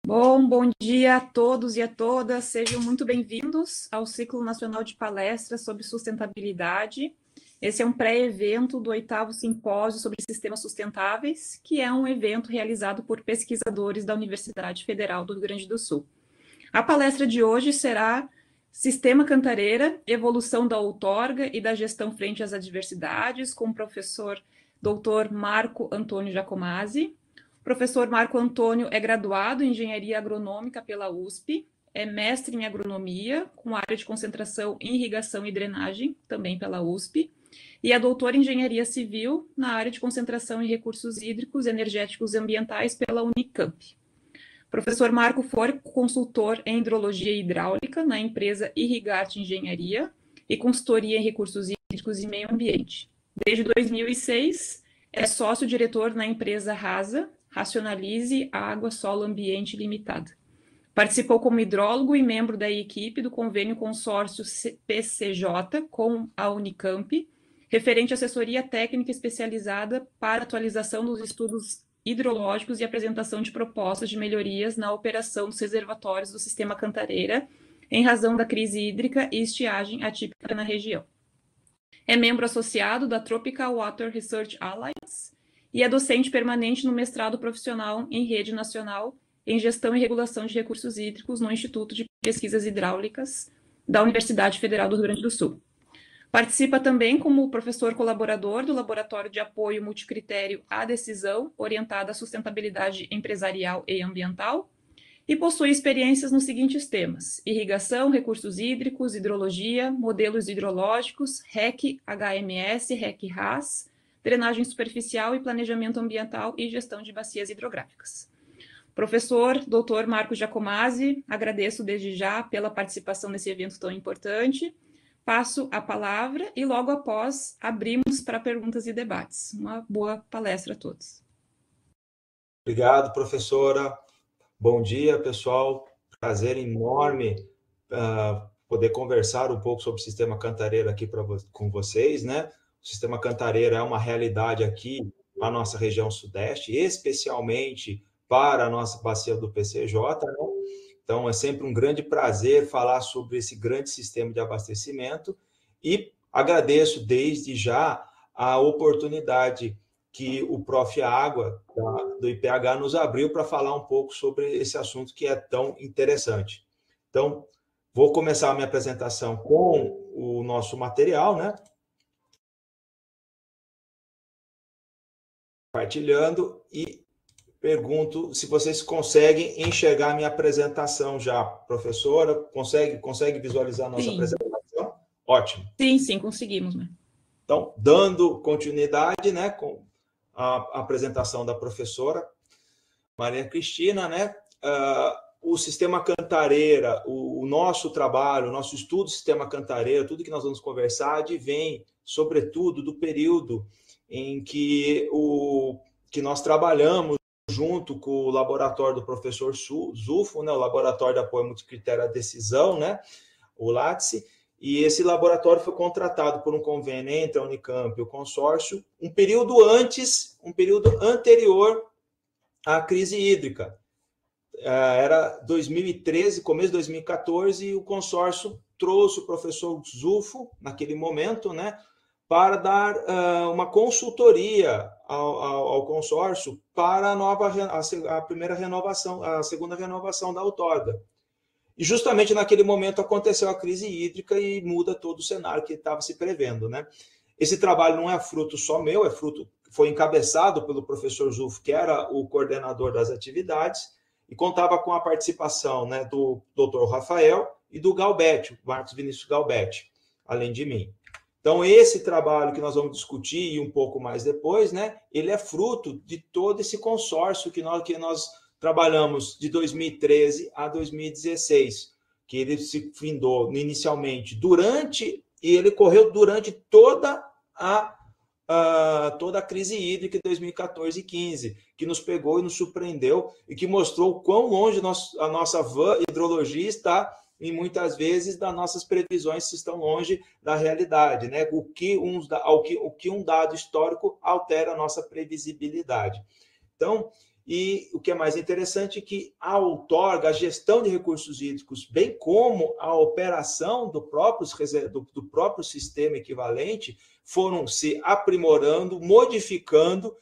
Bom dia a todos e a todas. Sejam muito bem-vindos ao Ciclo Nacional de Palestras sobre Sustentabilidade. Esse é um pré-evento do 8º Simpósio sobre Sistemas Sustentáveis, que é um evento realizado por pesquisadores da Universidade Federal do Rio Grande do Sul. A palestra de hoje será Sistema Cantareira, Evolução da Outorga e da Gestão frente às Adversidades, com o professor Dr. Marco Antônio Giacomazzi. O professor Marco Antônio é graduado em Engenharia Agronômica pela USP, é mestre em Agronomia, com área de concentração em Irrigação e Drenagem, também pela USP, e é doutor em Engenharia Civil na área de concentração em Recursos Hídricos, Energéticos e Ambientais pela Unicamp. O professor Marco foi consultor em Hidrologia e Hidráulica na empresa Irrigarte Engenharia e consultoria em Recursos Hídricos e Meio Ambiente. Desde 2006, é sócio-diretor na empresa RASA, Racionalize Água, Solo, Ambiente Limitada. Participou como hidrólogo e membro da equipe do convênio consórcio PCJ com a Unicamp, referente à assessoria técnica especializada para atualização dos estudos hidrológicos e apresentação de propostas de melhorias na operação dos reservatórios do Sistema Cantareira, em razão da crise hídrica e estiagem atípica na região. É membro associado da Tropical Water Research Alliance, e é docente permanente no mestrado profissional em Rede Nacional em Gestão e Regulação de Recursos Hídricos no Instituto de Pesquisas Hidráulicas da Universidade Federal do Rio Grande do Sul. Participa também como professor colaborador do Laboratório de Apoio Multicritério à Decisão orientada à sustentabilidade empresarial e ambiental e possui experiências nos seguintes temas: irrigação, recursos hídricos, hidrologia, modelos hidrológicos, REC, HMS, REC-RAS, drenagem superficial e planejamento ambiental e gestão de bacias hidrográficas. Professor Dr. Marco Giacomazzi, agradeço desde já pela participação nesse evento tão importante. Passo a palavra e logo após abrimos para perguntas e debates. Uma boa palestra a todos. Obrigado, professora. Bom dia, pessoal. Prazer enorme poder conversar um pouco sobre o Sistema Cantareira aqui com vocês, né? O Sistema Cantareira é uma realidade aqui na nossa região sudeste, especialmente para a nossa bacia do PCJ, né? Então, é sempre um grande prazer falar sobre esse grande sistema de abastecimento e agradeço desde já a oportunidade que o Prof. Água, do IPH, nos abriu para falar um pouco sobre esse assunto que é tão interessante. Então, vou começar a minha apresentação com o nosso material, né? Compartilhando e pergunto se vocês conseguem enxergar a minha apresentação já, professora. Consegue visualizar a nossa apresentação? Ótimo. Sim, conseguimos, né? Então, dando continuidade, né, com a apresentação da professora Maria Cristina, né? O Sistema Cantareira, o nosso trabalho, o nosso estudo do Sistema Cantareira, tudo que nós vamos conversar, advém, sobretudo, do período em que nós trabalhamos junto com o laboratório do professor Zufo, né, o Laboratório de Apoio Multicritério à Decisão, né, o LATSE, e esse laboratório foi contratado por um convênio entre a Unicamp e o consórcio, um período anterior à crise hídrica. Era 2013, começo de 2014, e o consórcio trouxe o professor Zufo, naquele momento, né, para dar uma consultoria ao consórcio para a primeira renovação, a segunda renovação da outorga. E justamente naquele momento aconteceu a crise hídrica e muda todo o cenário que estava se prevendo, né? Esse trabalho não é fruto só meu, foi encabeçado pelo professor Zufo, que era o coordenador das atividades, e contava com a participação, né, do Dr. Rafael e do Galbetti, Marcos Vinícius Galbetti, além de mim. Então, esse trabalho que nós vamos discutir e um pouco mais depois, né, ele é fruto de todo esse consórcio que nós trabalhamos de 2013 a 2016, que ele se findou inicialmente e ele correu durante toda a crise hídrica de 2014 e 2015, que nos pegou e nos surpreendeu e que mostrou o quão longe a nossa van hidrologia está, e muitas vezes das nossas previsões estão longe da realidade, né? O que um dado histórico altera a nossa previsibilidade. Então, E o que é mais interessante é que a outorga, a gestão de recursos hídricos, bem como a operação do próprio sistema equivalente, foram se aprimorando, modificando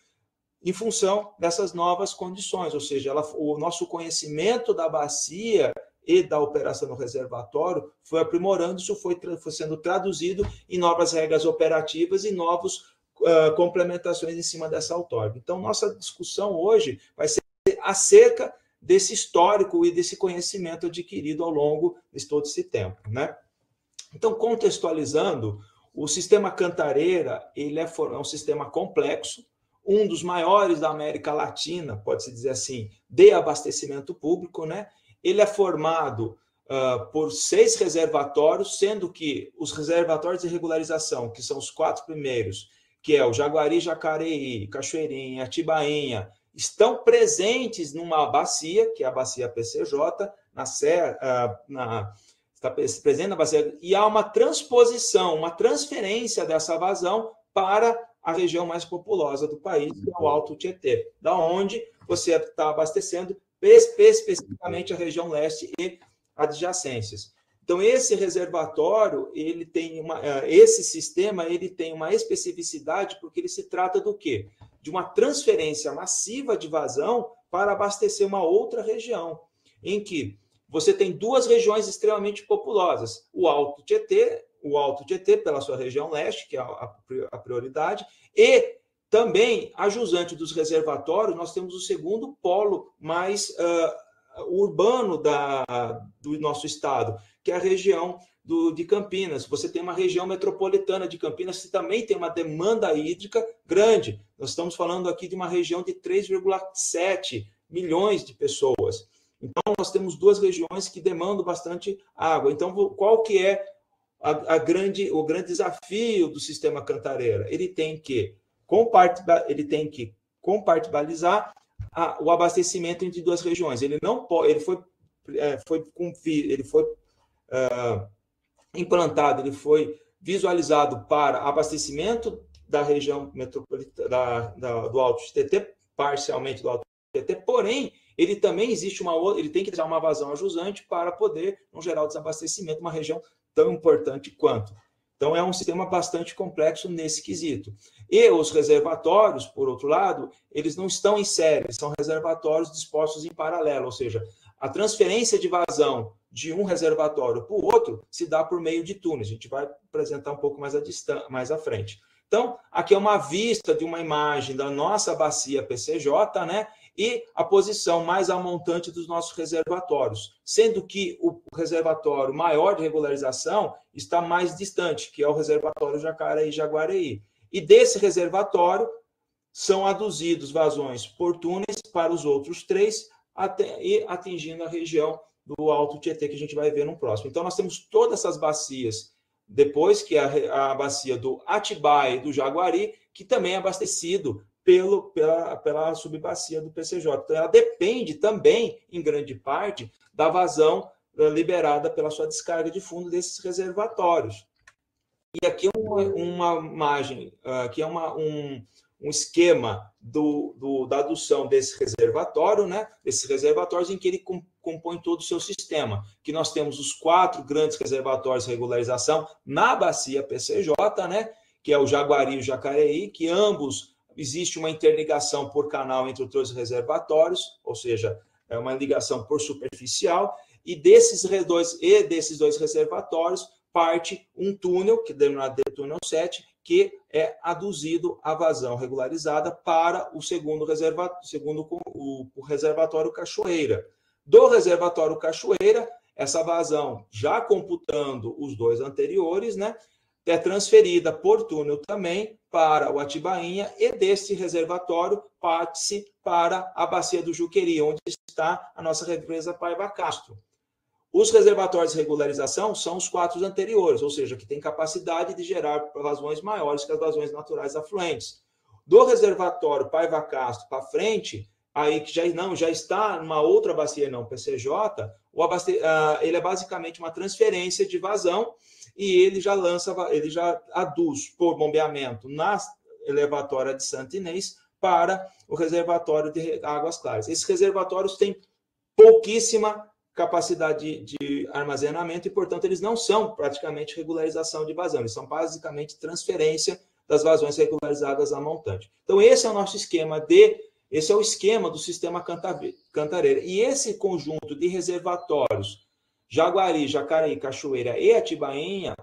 em função dessas novas condições, ou seja, o nosso conhecimento da bacia e da operação do reservatório foi aprimorando, isso foi sendo traduzido em novas regras operativas e novas complementações em cima dessa outorga. Então, nossa discussão hoje vai ser acerca desse histórico e desse conhecimento adquirido ao longo de todo esse tempo, né? Então, contextualizando, o sistema Cantareira, ele é um sistema complexo, um dos maiores da América Latina, pode-se dizer assim, de abastecimento público, né? Ele é formado por 6 reservatórios, sendo que os reservatórios de regularização, que são os 4 primeiros, que é o Jaguari, Jacareí, Cachoeirinha, Atibainha, estão presentes numa bacia, que é a bacia PCJ, está presente na bacia, e há uma transposição, uma transferência dessa vazão para a região mais populosa do país, que é o Alto Tietê, da onde você está abastecendo especificamente a região leste e adjacências. Então, esse reservatório, esse sistema, ele tem uma especificidade porque ele se trata do quê? De uma transferência massiva de vazão para abastecer uma outra região, em que você tem 2 regiões extremamente populosas, o Alto Tietê pela sua região leste, que é a prioridade, e também, a jusante dos reservatórios, nós temos o segundo polo mais urbano do nosso estado, que é a região de Campinas. Você tem uma região metropolitana de Campinas que também tem uma demanda hídrica grande. Nós estamos falando aqui de uma região de 3,7 milhões de pessoas. Então, nós temos 2 regiões que demandam bastante água. Então, qual que é o grande desafio do sistema Cantareira? Ele tem que compartimentalizar o abastecimento entre 2 regiões. Ele não pode, ele foi implantado, ele foi visualizado para abastecimento da região metropolitana do Alto Tietê, parcialmente do Alto Tietê, porém, ele também ele tem que dar uma vazão a jusante para poder não gerar o desabastecimento, uma região tão importante quanto. Então, é um sistema bastante complexo nesse quesito. E os reservatórios, por outro lado, eles não estão em série, são reservatórios dispostos em paralelo, ou seja, a transferência de vazão de um reservatório para o outro se dá por meio de túneis. A gente vai apresentar um pouco mais à frente. Então, aqui é uma vista de uma imagem da nossa bacia PCJ, né? E a posição mais a montante dos nossos reservatórios, sendo que o reservatório maior de regularização está mais distante, que é o reservatório Jacareí-Jaguareí. E desse reservatório são aduzidos vazões por túneis para os outros 3, atingindo a região do Alto Tietê, que a gente vai ver no próximo. Então, nós temos todas essas bacias, depois que a bacia do Atibaia e do Jaguari, que também é abastecido pela subbacia do PCJ. Então, ela depende também, em grande parte, da vazão liberada pela sua descarga de fundo desses reservatórios. E aqui uma imagem, aqui é um esquema da adução desse reservatório, né? Esses reservatórios em que ele compõe todo o seu sistema, que nós temos os 4 grandes reservatórios de regularização na bacia PCJ, né? Que é o Jaguari e o Jacareí, que ambos existe uma interligação por canal entre os 2 reservatórios, ou seja, é uma ligação por superficial, e desses 2 reservatórios parte um túnel, que é denominado de túnel 7, que é aduzido a vazão regularizada para o segundo o reservatório Cachoeira. Do reservatório Cachoeira, essa vazão, já computando os 2 anteriores, né, é transferida por túnel também para o Atibainha, e desse reservatório parte-se para a bacia do Juqueri, onde está a nossa represa Paiva Castro. Os reservatórios de regularização são os 4 anteriores, ou seja, que tem capacidade de gerar vazões maiores que as vazões naturais afluentes. Do reservatório Paiva Castro para frente, aí que já está numa outra bacia, não PCJ, ele é basicamente uma transferência de vazão, e ele já aduz por bombeamento na elevatória de Santa Inês para o reservatório de Águas Claras. Esses reservatórios têm pouquíssima capacidade de armazenamento e, portanto, eles não são praticamente regularização de vazão, eles são basicamente transferência das vazões regularizadas a montante. Então, esse é o nosso esquema esse é o esquema do sistema Cantareira. E esse conjunto de reservatórios, Jaguari, Jacareí, Cachoeira e Atibainha,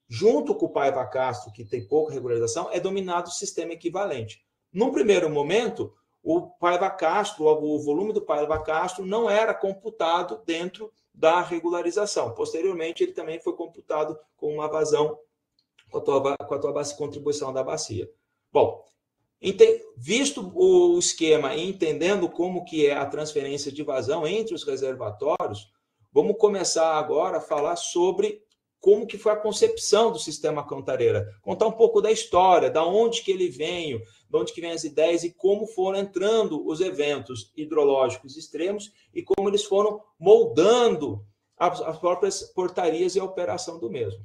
junto com o Paiva Castro, que tem pouca regularização, é dominado o sistema equivalente. Num primeiro momento, o Paiva Castro, o volume do Paiva Castro não era computado dentro da regularização. Posteriormente, ele também foi computado com uma vazão com a tua contribuição da bacia. Bom, visto o esquema e entendendo como que é a transferência de vazão entre os reservatórios, vamos começar agora a falar sobre como que foi a concepção do sistema Cantareira. Contar um pouco da história, da onde que ele veio, de onde que vem as ideias e como foram entrando os eventos hidrológicos extremos e como eles foram moldando as próprias portarias e a operação do mesmo.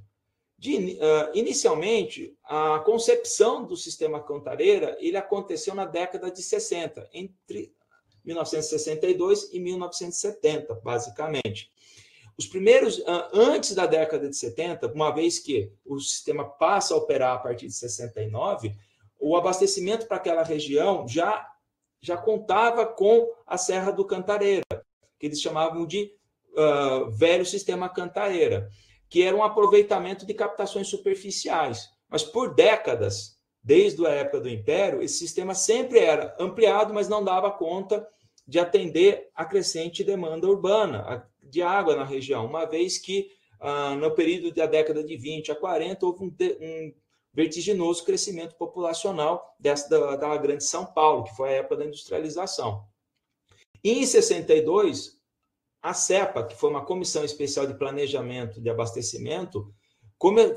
Inicialmente, a concepção do sistema Cantareira ele aconteceu na década de 60, entre 1962 e 1970, basicamente. Os primeiros, antes da década de 70, uma vez que o sistema passa a operar a partir de 69, o abastecimento para aquela região já contava com a Serra do Cantareira, que eles chamavam de velho sistema Cantareira, que era um aproveitamento de captações superficiais. Mas por décadas, desde a época do Império, esse sistema sempre era ampliado, mas não dava conta de atender a crescente demanda urbana de água na região, uma vez que no período da década de 20 a 40 houve um vertiginoso crescimento populacional da grande São Paulo, que foi a época da industrialização. E em 62, a CEPA, que foi uma comissão especial de planejamento de abastecimento,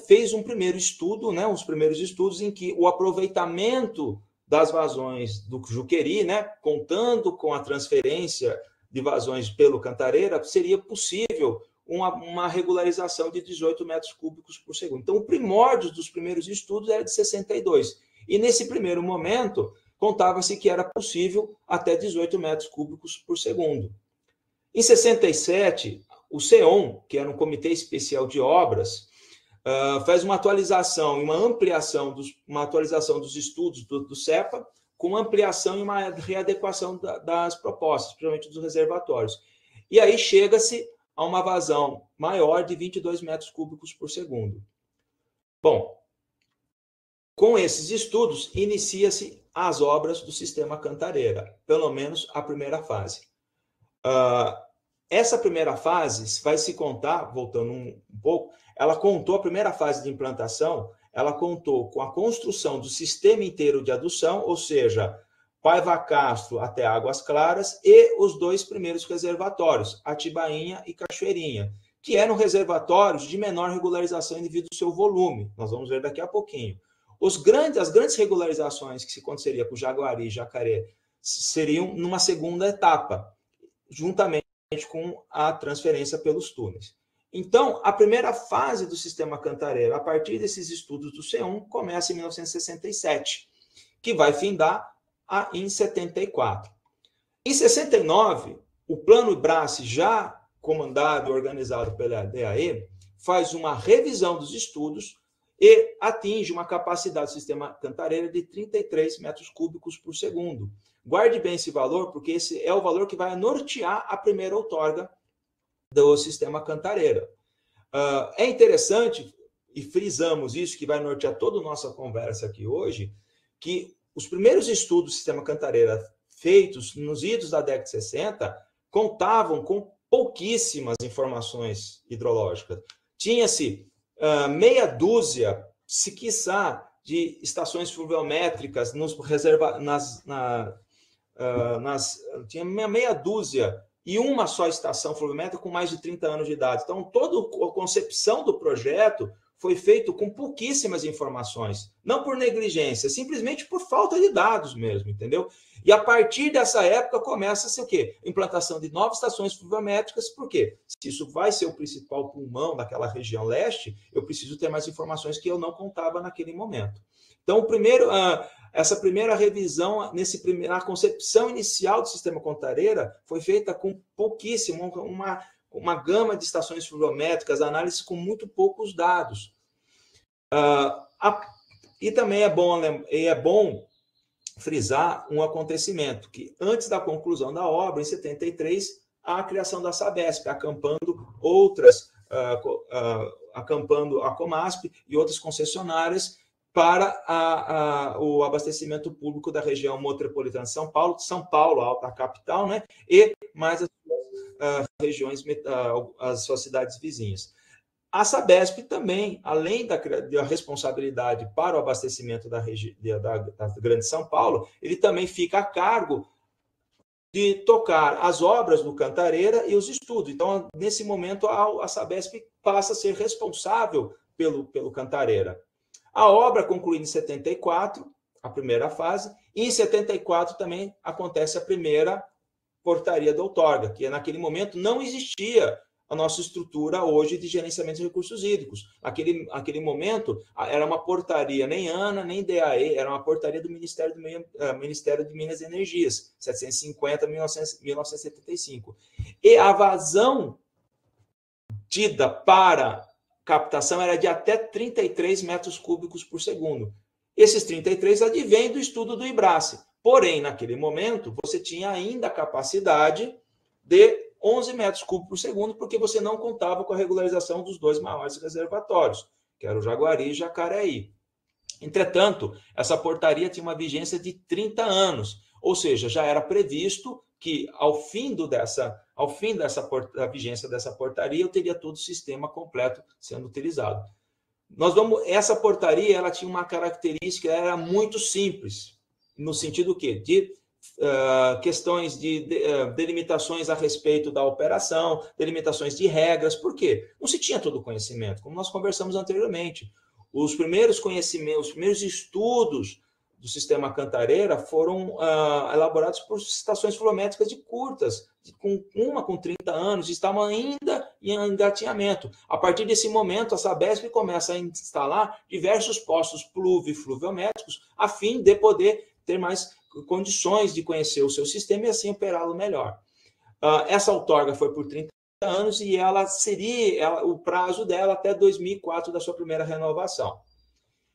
fez um primeiro estudo, uns primeiros estudos em que o aproveitamento das vazões do Juqueri, contando com a transferência de vazões pelo Cantareira, seria possível uma regularização de 18 metros cúbicos por segundo. Então, o primórdio dos primeiros estudos era de 62. E, nesse primeiro momento, contava-se que era possível até 18 metros cúbicos por segundo. Em 67, o CEON, que era um comitê especial de obras, faz uma atualização e uma atualização dos estudos do CEPA, com ampliação e uma readequação das propostas, principalmente dos reservatórios. E aí chega-se a uma vazão maior de 22 metros cúbicos por segundo. Bom, com esses estudos, inicia-se as obras do sistema Cantareira, pelo menos a primeira fase. Essa primeira fase vai se contar, voltando um pouco, ela contou a primeira fase de implantação, ela contou com a construção do sistema inteiro de adução, ou seja, Paiva Castro até Águas Claras e os dois primeiros reservatórios, Atibainha e Cachoeirinha, que eram reservatórios de menor regularização devido ao seu volume. Nós vamos ver daqui a pouquinho. As grandes regularizações que se aconteceria com Jaguari e Jacaré seriam numa segunda etapa, juntamente com a transferência pelos túneis. Então, a primeira fase do sistema Cantareira, a partir desses estudos do CEON, começa em 1967, que vai findar em 74. Em 69, o Plano Brás, já comandado e organizado pela DAE, faz uma revisão dos estudos e atinge uma capacidade do sistema Cantareira de 33 metros cúbicos por segundo. Guarde bem esse valor, porque esse é o valor que vai nortear a primeira outorga do sistema Cantareira. É interessante, e frisamos isso, que vai nortear toda a nossa conversa aqui hoje, que os primeiros estudos do sistema Cantareira feitos nos idos da década de 60 contavam com pouquíssimas informações hidrológicas. Tinha-se meia dúzia, se quiçá, de estações fluviométricas tinha meia dúzia e uma só estação fluviométrica com mais de 30 anos de idade. Então, toda a concepção do projeto foi feito com pouquíssimas informações, não por negligência, simplesmente por falta de dados mesmo, entendeu? E a partir dessa época começa-se o quê? Implantação de novas estações fluviométricas, por quê? Se isso vai ser o principal pulmão daquela região leste, eu preciso ter mais informações que eu não contava naquele momento. Então, primeiro, essa primeira revisão, na concepção inicial do sistema Cantareira, foi feita com pouquíssimo, uma gama de estações fluviométricas, análise com muito poucos dados. E também é bom frisar um acontecimento, que antes da conclusão da obra, em 73, há a criação da Sabesp, acampando a Comasp e outras concessionárias para o abastecimento público da região metropolitana de São Paulo, a capital, né? E mais as regiões, as suas cidades vizinhas. A Sabesp também, além da responsabilidade para o abastecimento da Grande São Paulo, ele também fica a cargo de tocar as obras do Cantareira e os estudos. Então, nesse momento, a Sabesp passa a ser responsável pelo Cantareira. A obra concluída em 74, a primeira fase, e em 74 também acontece a primeira portaria da outorga, que naquele momento não existia a nossa estrutura hoje de gerenciamento de recursos hídricos. Naquele momento, era uma portaria nem ANA, nem DAE, era uma portaria do Ministério de Minas e Energias, 750-1975. E a vazão tida para captação era de até 33 metros cúbicos por segundo. Esses 33 advêm do estudo do IBRACE. Porém, naquele momento, você tinha ainda a capacidade de 11 metros cúbicos por segundo, porque você não contava com a regularização dos dois maiores reservatórios, que eram o Jaguari e Jacareí. Entretanto, essa portaria tinha uma vigência de 30 anos, ou seja, já era previsto que, ao fim da vigência dessa portaria, eu teria todo o sistema completo sendo utilizado. Essa portaria ela tinha uma característica, ela era muito simples, no sentido de questões de delimitações a respeito da operação, delimitações de regras. Por quê? Não se tinha todo o conhecimento, como nós conversamos anteriormente. Os primeiros conhecimentos, os primeiros estudos do sistema Cantareira foram elaborados por estações fluviométricas curtas, com 30 anos, estavam ainda em engatinhamento. A partir desse momento, a Sabesp começa a instalar diversos postos pluvio-fluviométricos a fim de poder ter mais condições de conhecer o seu sistema e assim operá-lo melhor. Essa outorga foi por 30 anos e o prazo dela até 2004 da sua primeira renovação.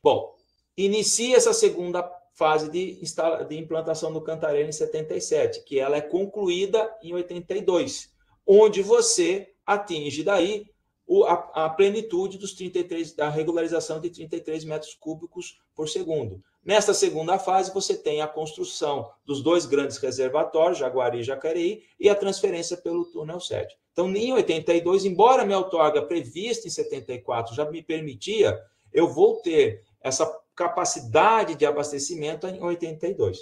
Bom, inicia essa segunda fase de implantação do Cantareira em 77, que ela é concluída em 82, onde você atinge daí a plenitude dos 33, da regularização de 33 metros cúbicos por segundo. Nesta segunda fase, você tem a construção dos dois grandes reservatórios, Jaguari e Jacareí, e a transferência pelo túnel 7. Então, em 82, embora minha outorga prevista em 74 já me permitia, eu vou ter essa capacidade de abastecimento em 82.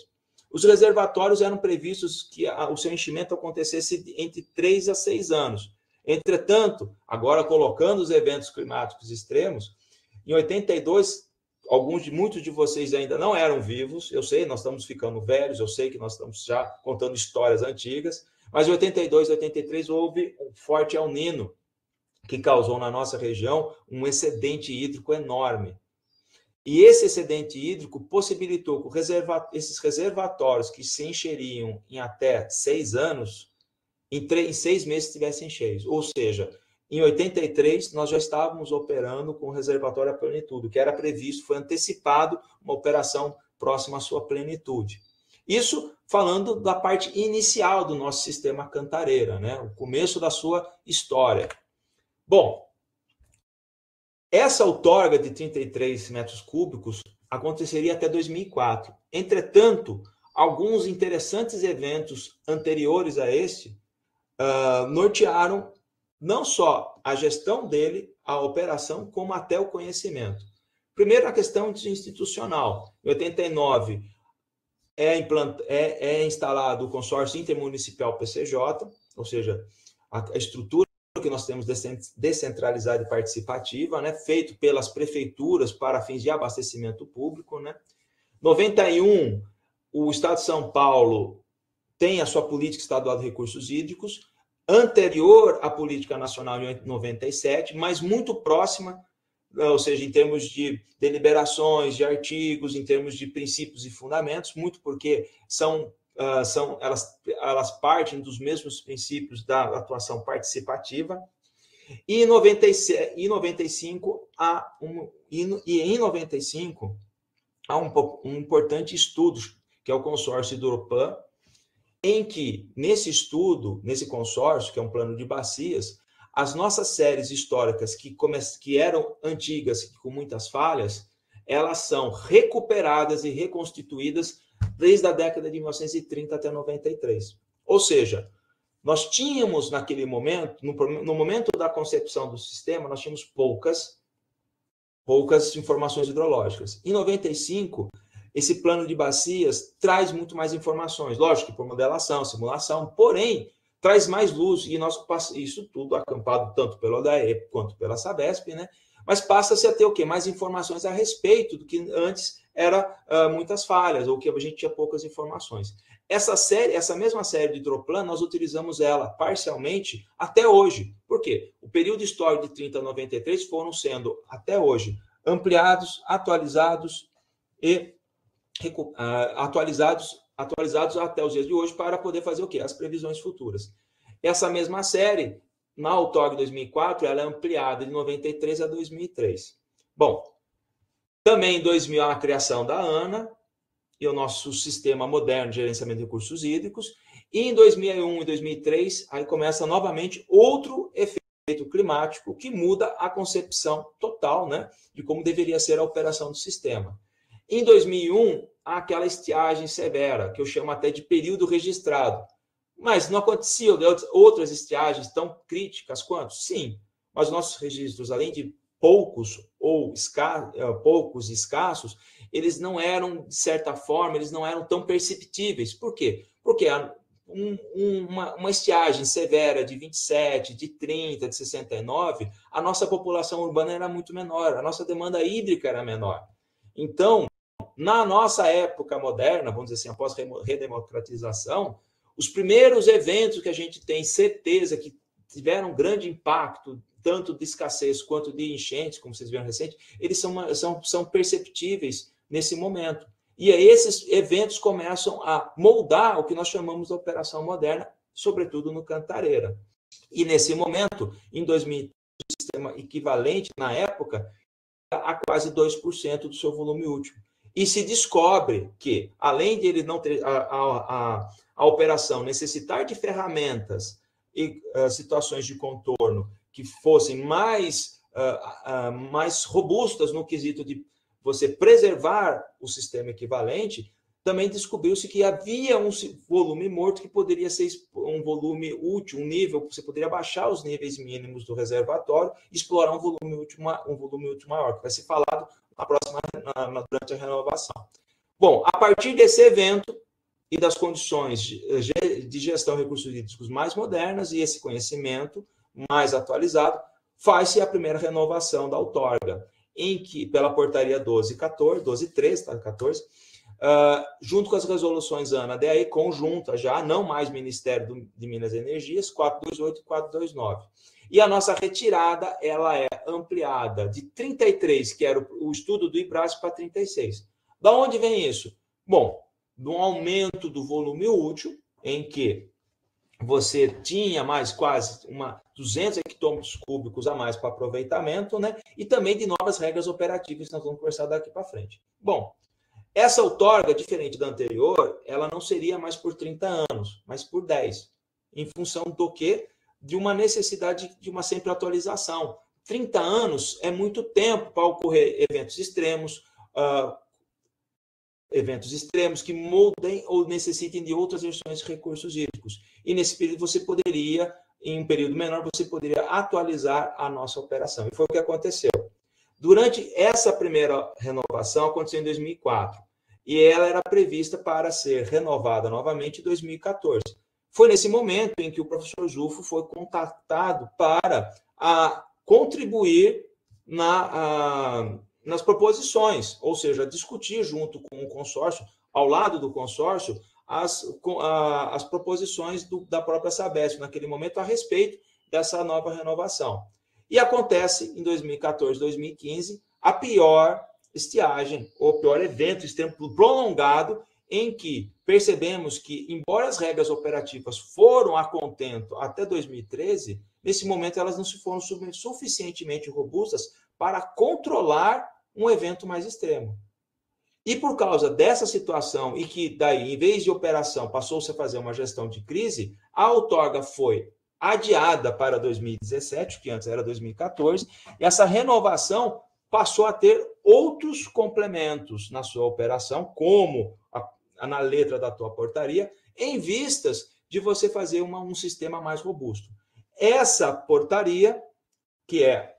Os reservatórios eram previstos que o seu enchimento acontecesse entre 3 a 6 anos. Entretanto, agora colocando os eventos climáticos extremos, em 82, muitos de vocês ainda não eram vivos, eu sei, nós estamos ficando velhos, eu sei que nós estamos já contando histórias antigas, mas em 82, 83 houve um forte El Niño, que causou na nossa região um excedente hídrico enorme. E esse excedente hídrico possibilitou que esses reservatórios que se encheriam em até 6 anos, em 6 meses estivessem cheios. Ou seja, em 83, nós já estávamos operando com o reservatório à plenitude, que era previsto, foi antecipado uma operação próxima à sua plenitude. Isso falando da parte inicial do nosso sistema Cantareira, né? O começo da sua história. Bom, essa outorga de 33 metros cúbicos aconteceria até 2004. Entretanto, alguns interessantes eventos anteriores a este nortearam não só a gestão dele, a operação, como até o conhecimento. Primeiro, a questão institucional. Em 89, é instalado o consórcio intermunicipal PCJ, ou seja, a estrutura que nós temos descentralizada e participativa, né, feito pelas prefeituras para fins de abastecimento público. Né. 91, o Estado de São Paulo tem a sua política estadual de recursos hídricos, anterior à política nacional em 97, mas muito próxima ou seja, em termos de deliberações, de artigos, em termos de princípios e fundamentos, muito porque elas partem dos mesmos princípios da atuação participativa. E em 95 há um importante estudo, que é o consórcio Hidropan, em que, nesse consórcio, que é um plano de bacias, as nossas séries históricas, que eram antigas, com muitas falhas, elas são recuperadas e reconstituídas desde a década de 1930 até 93. Ou seja, nós tínhamos naquele momento, no momento da concepção do sistema, nós tínhamos poucas informações hidrológicas. Em 95, esse plano de bacias traz muito mais informações, lógico que por modelação, simulação, porém, traz mais luz, e isso tudo acampado tanto pela ODAE quanto pela Sabesp, né? Mas passa-se a ter o quê? Mais informações a respeito do que antes era muitas falhas, ou que a gente tinha poucas informações. Essa mesma série de Hidroplan, nós utilizamos ela parcialmente até hoje. Por quê? O período histórico de 30 a 93 foram sendo, até hoje, ampliados, atualizados até os dias de hoje para poder fazer o quê? As previsões futuras. Essa mesma série, na outorga 2004, ela é ampliada de 93 a 2003. Bom, também em 2000 a criação da ANA e o nosso sistema moderno de gerenciamento de recursos hídricos. E em 2001 e 2003, aí começa novamente outro efeito climático que muda a concepção total, né, de como deveria ser a operação do sistema. Em 2001, há aquela estiagem severa, que eu chamo até de período registrado. Mas não acontecia outras estiagens tão críticas quanto? Sim, mas nossos registros, além de poucos e escassos, eles não eram, de certa forma, eles não eram tão perceptíveis. Por quê? Porque uma estiagem severa de 27, de 30, de 69, a nossa população urbana era muito menor, a nossa demanda hídrica era menor. Então, na nossa época moderna, vamos dizer assim, após a redemocratização, os primeiros eventos que a gente tem certeza que tiveram grande impacto, tanto de escassez quanto de enchentes, como vocês viram recente, eles são perceptíveis nesse momento. E aí esses eventos começam a moldar o que nós chamamos de operação moderna, sobretudo no Cantareira. E nesse momento, em 2000, o sistema equivalente, na época, a quase 2% do seu volume útil. E se descobre que, além de ele não ter a operação necessitar de ferramentas e situações de contorno que fossem mais robustas no quesito de você preservar o sistema equivalente, também descobriu-se que havia um volume morto que poderia ser um volume útil, um nível, você poderia baixar os níveis mínimos do reservatório e explorar um volume útil maior, que vai ser falado durante a renovação. Bom, a partir desse evento e das condições de gestão de recursos hídricos mais modernas e esse conhecimento mais atualizado, faz-se a primeira renovação da outorga, em que, pela portaria 1213, tá, 14, junto com as resoluções ANA-DAE conjunta já, não mais Ministério de Minas e Energias, 428 e 429. E a nossa retirada, ela é ampliada de 33, que era o estudo do IBRAS, para 36. Da onde vem isso? Bom, do aumento do volume útil, em que você tinha mais quase 200 hectômetros cúbicos a mais para aproveitamento, né? E também de novas regras operativas que nós vamos conversar daqui para frente. Bom, essa outorga, diferente da anterior, ela não seria mais por 30 anos, mas por 10. Em função do quê? De uma necessidade de uma sempre atualização. 30 anos é muito tempo para ocorrer eventos extremos que moldem ou necessitem de outras versões de recursos hídricos. E nesse período você poderia, em um período menor, você poderia atualizar a nossa operação. E foi o que aconteceu. Durante essa primeira renovação, aconteceu em 2004. E ela era prevista para ser renovada novamente em 2014. Foi nesse momento em que o professor Zufo foi contatado para contribuir nas proposições, ou seja, discutir junto com o consórcio, ao lado do consórcio, as proposições da própria Sabesp, naquele momento, a respeito dessa nova renovação. E acontece em 2014, 2015, a pior estiagem, ou pior evento extremo prolongado, em que percebemos que, embora as regras operativas foram a contento até 2013, nesse momento elas não se foram suficientemente robustas para controlar um evento mais extremo. E por causa dessa situação, e que daí, em vez de operação, passou-se a fazer uma gestão de crise, a outorga foi adiada para 2017, que antes era 2014, e essa renovação passou a ter outros complementos na sua operação, como na letra da tua portaria, em vistas de você fazer um sistema mais robusto. Essa portaria, que é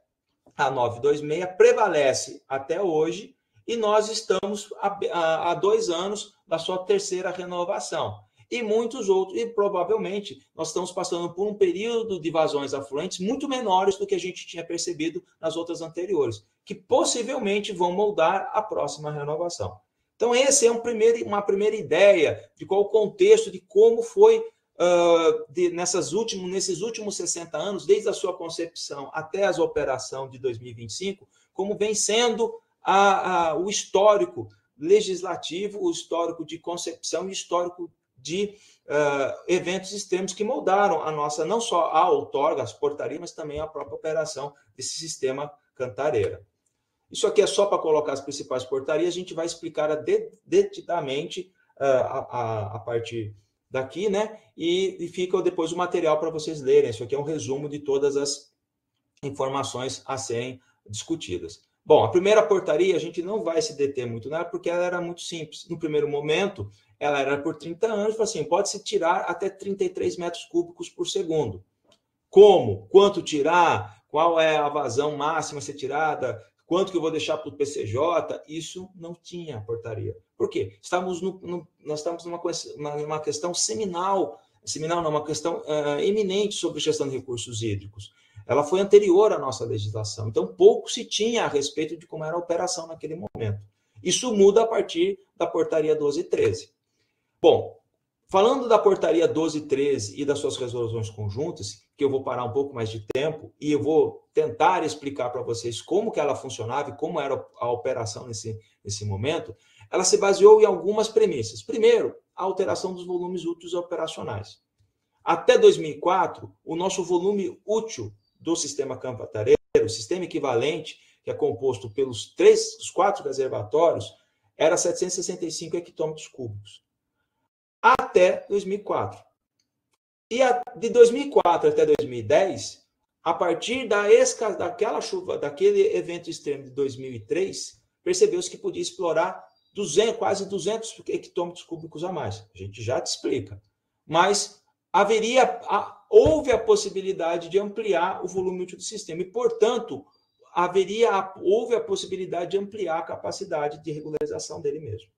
a 926, prevalece até hoje, e nós estamos há 2 anos da sua terceira renovação. E muitos outros, e provavelmente nós estamos passando por um período de vazões afluentes muito menores do que a gente tinha percebido nas outras anteriores, que possivelmente vão moldar a próxima renovação. Então, essa é uma primeira ideia de qual o contexto, de como foi nesses últimos 60 anos, desde a sua concepção até a operação de 2025, como vem sendo o histórico legislativo, o histórico de concepção e o histórico de eventos extremos que moldaram a nossa, não só a outorga, as portarias, mas também a própria operação desse sistema Cantareira. Isso aqui é só para colocar as principais portarias, a gente vai explicar detidamente a partir daqui, né? E fica depois o material para vocês lerem. Isso aqui é um resumo de todas as informações a serem discutidas. Bom, a primeira portaria a gente não vai se deter muito nela, porque ela era muito simples. No primeiro momento, ela era por 30 anos, assim, pode-se tirar até 33 metros cúbicos por segundo. Como? Quanto tirar? Qual é a vazão máxima a ser tirada? Quanto que eu vou deixar para o PCJ? Isso não tinha portaria. Por quê? Nós estamos numa questão seminal não, uma questão eminente sobre gestão de recursos hídricos. Ela foi anterior à nossa legislação, então pouco se tinha a respeito de como era a operação naquele momento. Isso muda a partir da portaria 1213. Bom, falando da portaria 1213 e das suas resoluções conjuntas, que eu vou parar um pouco mais de tempo e eu vou tentar explicar para vocês como que ela funcionava e como era a operação nesse momento, ela se baseou em algumas premissas. Primeiro, a alteração dos volumes úteis operacionais. Até 2004, o nosso volume útil do sistema Cantareira, o sistema equivalente, que é composto pelos 4 reservatórios, era 765 hectômetros cúbicos. Até 2004. E de 2004 até 2010, a partir daquela chuva, daquele evento extremo de 2003, percebeu-se que podia explorar quase 200 hectômetros cúbicos a mais. A gente já te explica. Mas houve a possibilidade de ampliar o volume útil do sistema e, portanto, houve a possibilidade de ampliar a capacidade de regularização dele mesmo.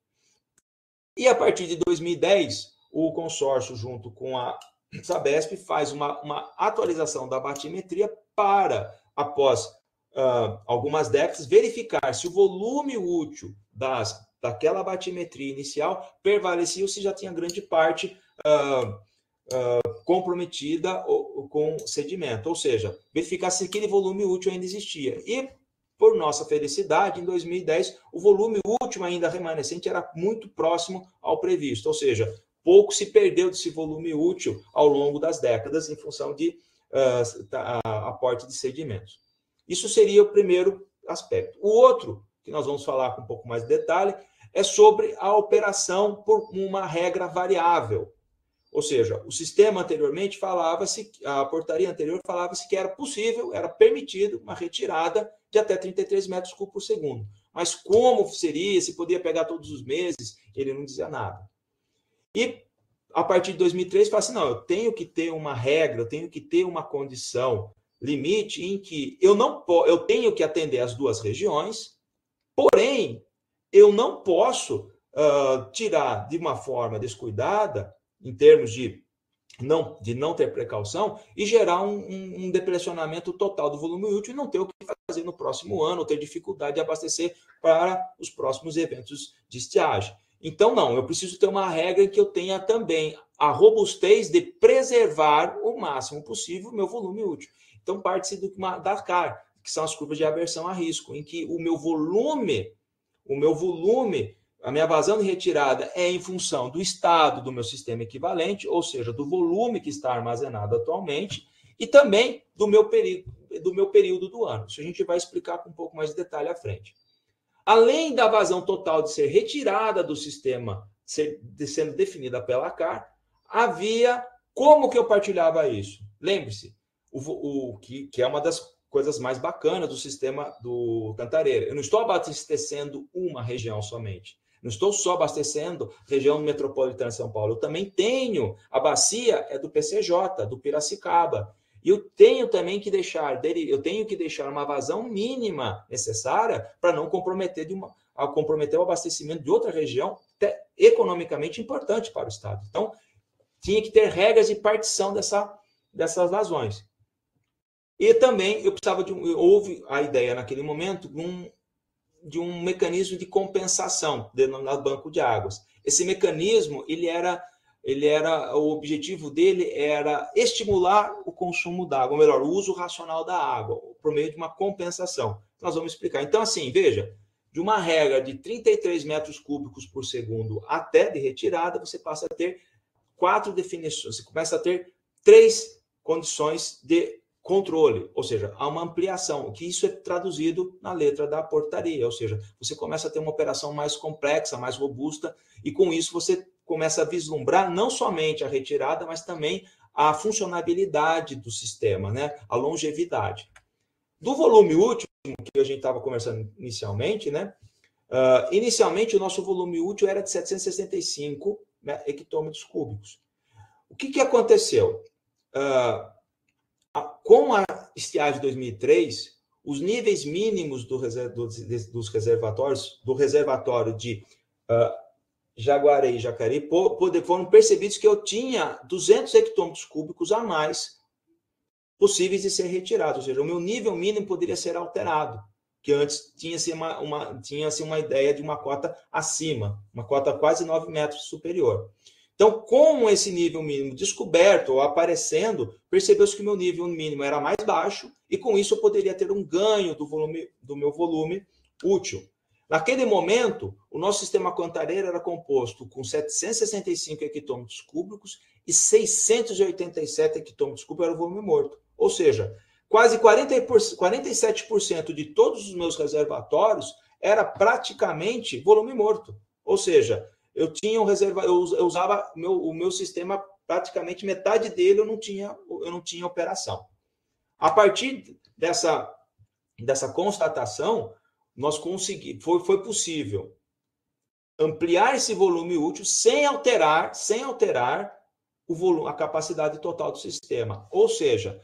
E a partir de 2010, o consórcio, junto com a Sabesp, faz uma atualização da batimetria para, após algumas décadas, verificar se o volume útil daquela batimetria inicial prevalecia ou se já tinha grande parte comprometida com sedimento, ou seja, verificar se aquele volume útil ainda existia. E, por nossa felicidade, em 2010, o volume útil ainda remanescente era muito próximo ao previsto, ou seja, pouco se perdeu desse volume útil ao longo das décadas em função de aporte de sedimentos. Isso seria o primeiro aspecto. O outro, que nós vamos falar com um pouco mais de detalhe, é sobre a operação por uma regra variável. Ou seja, o sistema anteriormente a portaria anterior falava-se que era possível, era permitido uma retirada de até 33 metros cúbicos por segundo. Mas como seria, se podia pegar todos os meses, ele não dizia nada. E a partir de 2003, fala assim, não, eu tenho que ter uma regra, eu tenho que ter uma condição limite em que eu tenho que atender as duas regiões, porém, eu não posso tirar de uma forma descuidada, em termos de não ter precaução, e gerar um depressionamento total do volume útil e não ter o que fazer no próximo ano, ou ter dificuldade de abastecer para os próximos eventos de estiagem. Então, não, eu preciso ter uma regra que eu tenha também a robustez de preservar o máximo possível o meu volume útil. Então, parte-se da CAR, que são as curvas de aversão a risco, em que o meu volume, a minha vazão de retirada é em função do estado do meu sistema equivalente, ou seja, do volume que está armazenado atualmente, e também do meu período do ano. Isso a gente vai explicar com um pouco mais de detalhe à frente. Além da vazão total de ser retirada do sistema, sendo definida pela CAR, havia como que eu partilhava isso. Lembre-se, que é uma das coisas mais bacanas do sistema do Cantareira. Eu não estou abastecendo uma região somente. Não estou só abastecendo região metropolitana de São Paulo. Eu também tenho, a bacia é do PCJ, do Piracicaba. E eu tenho também que deixar uma vazão mínima necessária para não comprometer o abastecimento de outra região economicamente importante para o Estado. Então, tinha que ter regras de partição dessas vazões. E também houve a ideia naquele momento de um mecanismo de compensação no banco de águas. Esse mecanismo, o objetivo dele era estimular o consumo d'água, ou melhor, o uso racional da água, por meio de uma compensação. Nós vamos explicar. Então, assim, veja, de uma regra de 33 metros cúbicos por segundo até de retirada, você passa a ter 4 definições, você começa a ter 3 condições de controle, ou seja, há uma ampliação, que isso é traduzido na letra da portaria, ou seja, você começa a ter uma operação mais complexa, mais robusta, e com isso você começa a vislumbrar não somente a retirada, mas também a funcionabilidade do sistema, né? A longevidade. Do volume útil, que a gente estava conversando inicialmente, né? Inicialmente, o nosso volume útil era de 765 hectômetros cúbicos. O que aconteceu? Com a estiagem de 2003, os níveis mínimos dos reservatórios, do reservatório de Jaguaré e Jacareí, foram percebidos que eu tinha 200 hectômetros cúbicos a mais possíveis de ser retirados, ou seja, o meu nível mínimo poderia ser alterado, que antes tinha-se uma ideia de uma cota acima, uma cota quase 9 metros superior. Então, com esse nível mínimo descoberto ou aparecendo, percebeu-se que o meu nível mínimo era mais baixo e, com isso, eu poderia ter um ganho do meu volume útil. Naquele momento, o nosso sistema Cantareira era composto com 765 hectômetros cúbicos e 687 hectômetros cúbicos era o volume morto. Ou seja, quase 47% de todos os meus reservatórios era praticamente volume morto. Ou seja, eu usava o meu sistema, praticamente metade dele eu não tinha operação. A partir dessa constatação, foi possível ampliar esse volume útil sem alterar a capacidade total do sistema. Ou seja,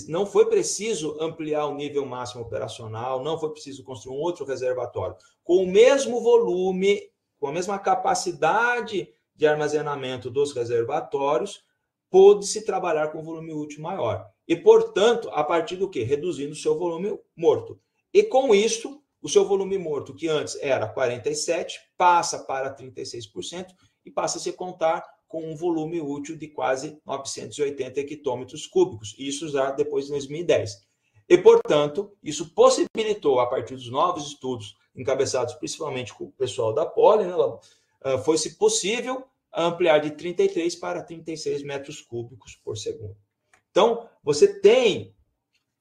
não foi preciso ampliar o nível máximo operacional, não foi preciso construir um outro reservatório. Com o mesmo volume, com a mesma capacidade de armazenamento dos reservatórios, pôde-se trabalhar com volume útil maior. E, portanto, a partir do quê? Reduzindo o seu volume morto. E com isso, o seu volume morto, que antes era 47%, passa para 36% e passa a se contar com um volume útil de quase 980 hectômetros cúbicos. Isso já depois de 2010. E, portanto, isso possibilitou, a partir dos novos estudos, encabeçados principalmente com o pessoal da Poli, né, foi-se possível ampliar de 33 para 36 metros cúbicos por segundo. Então, você tem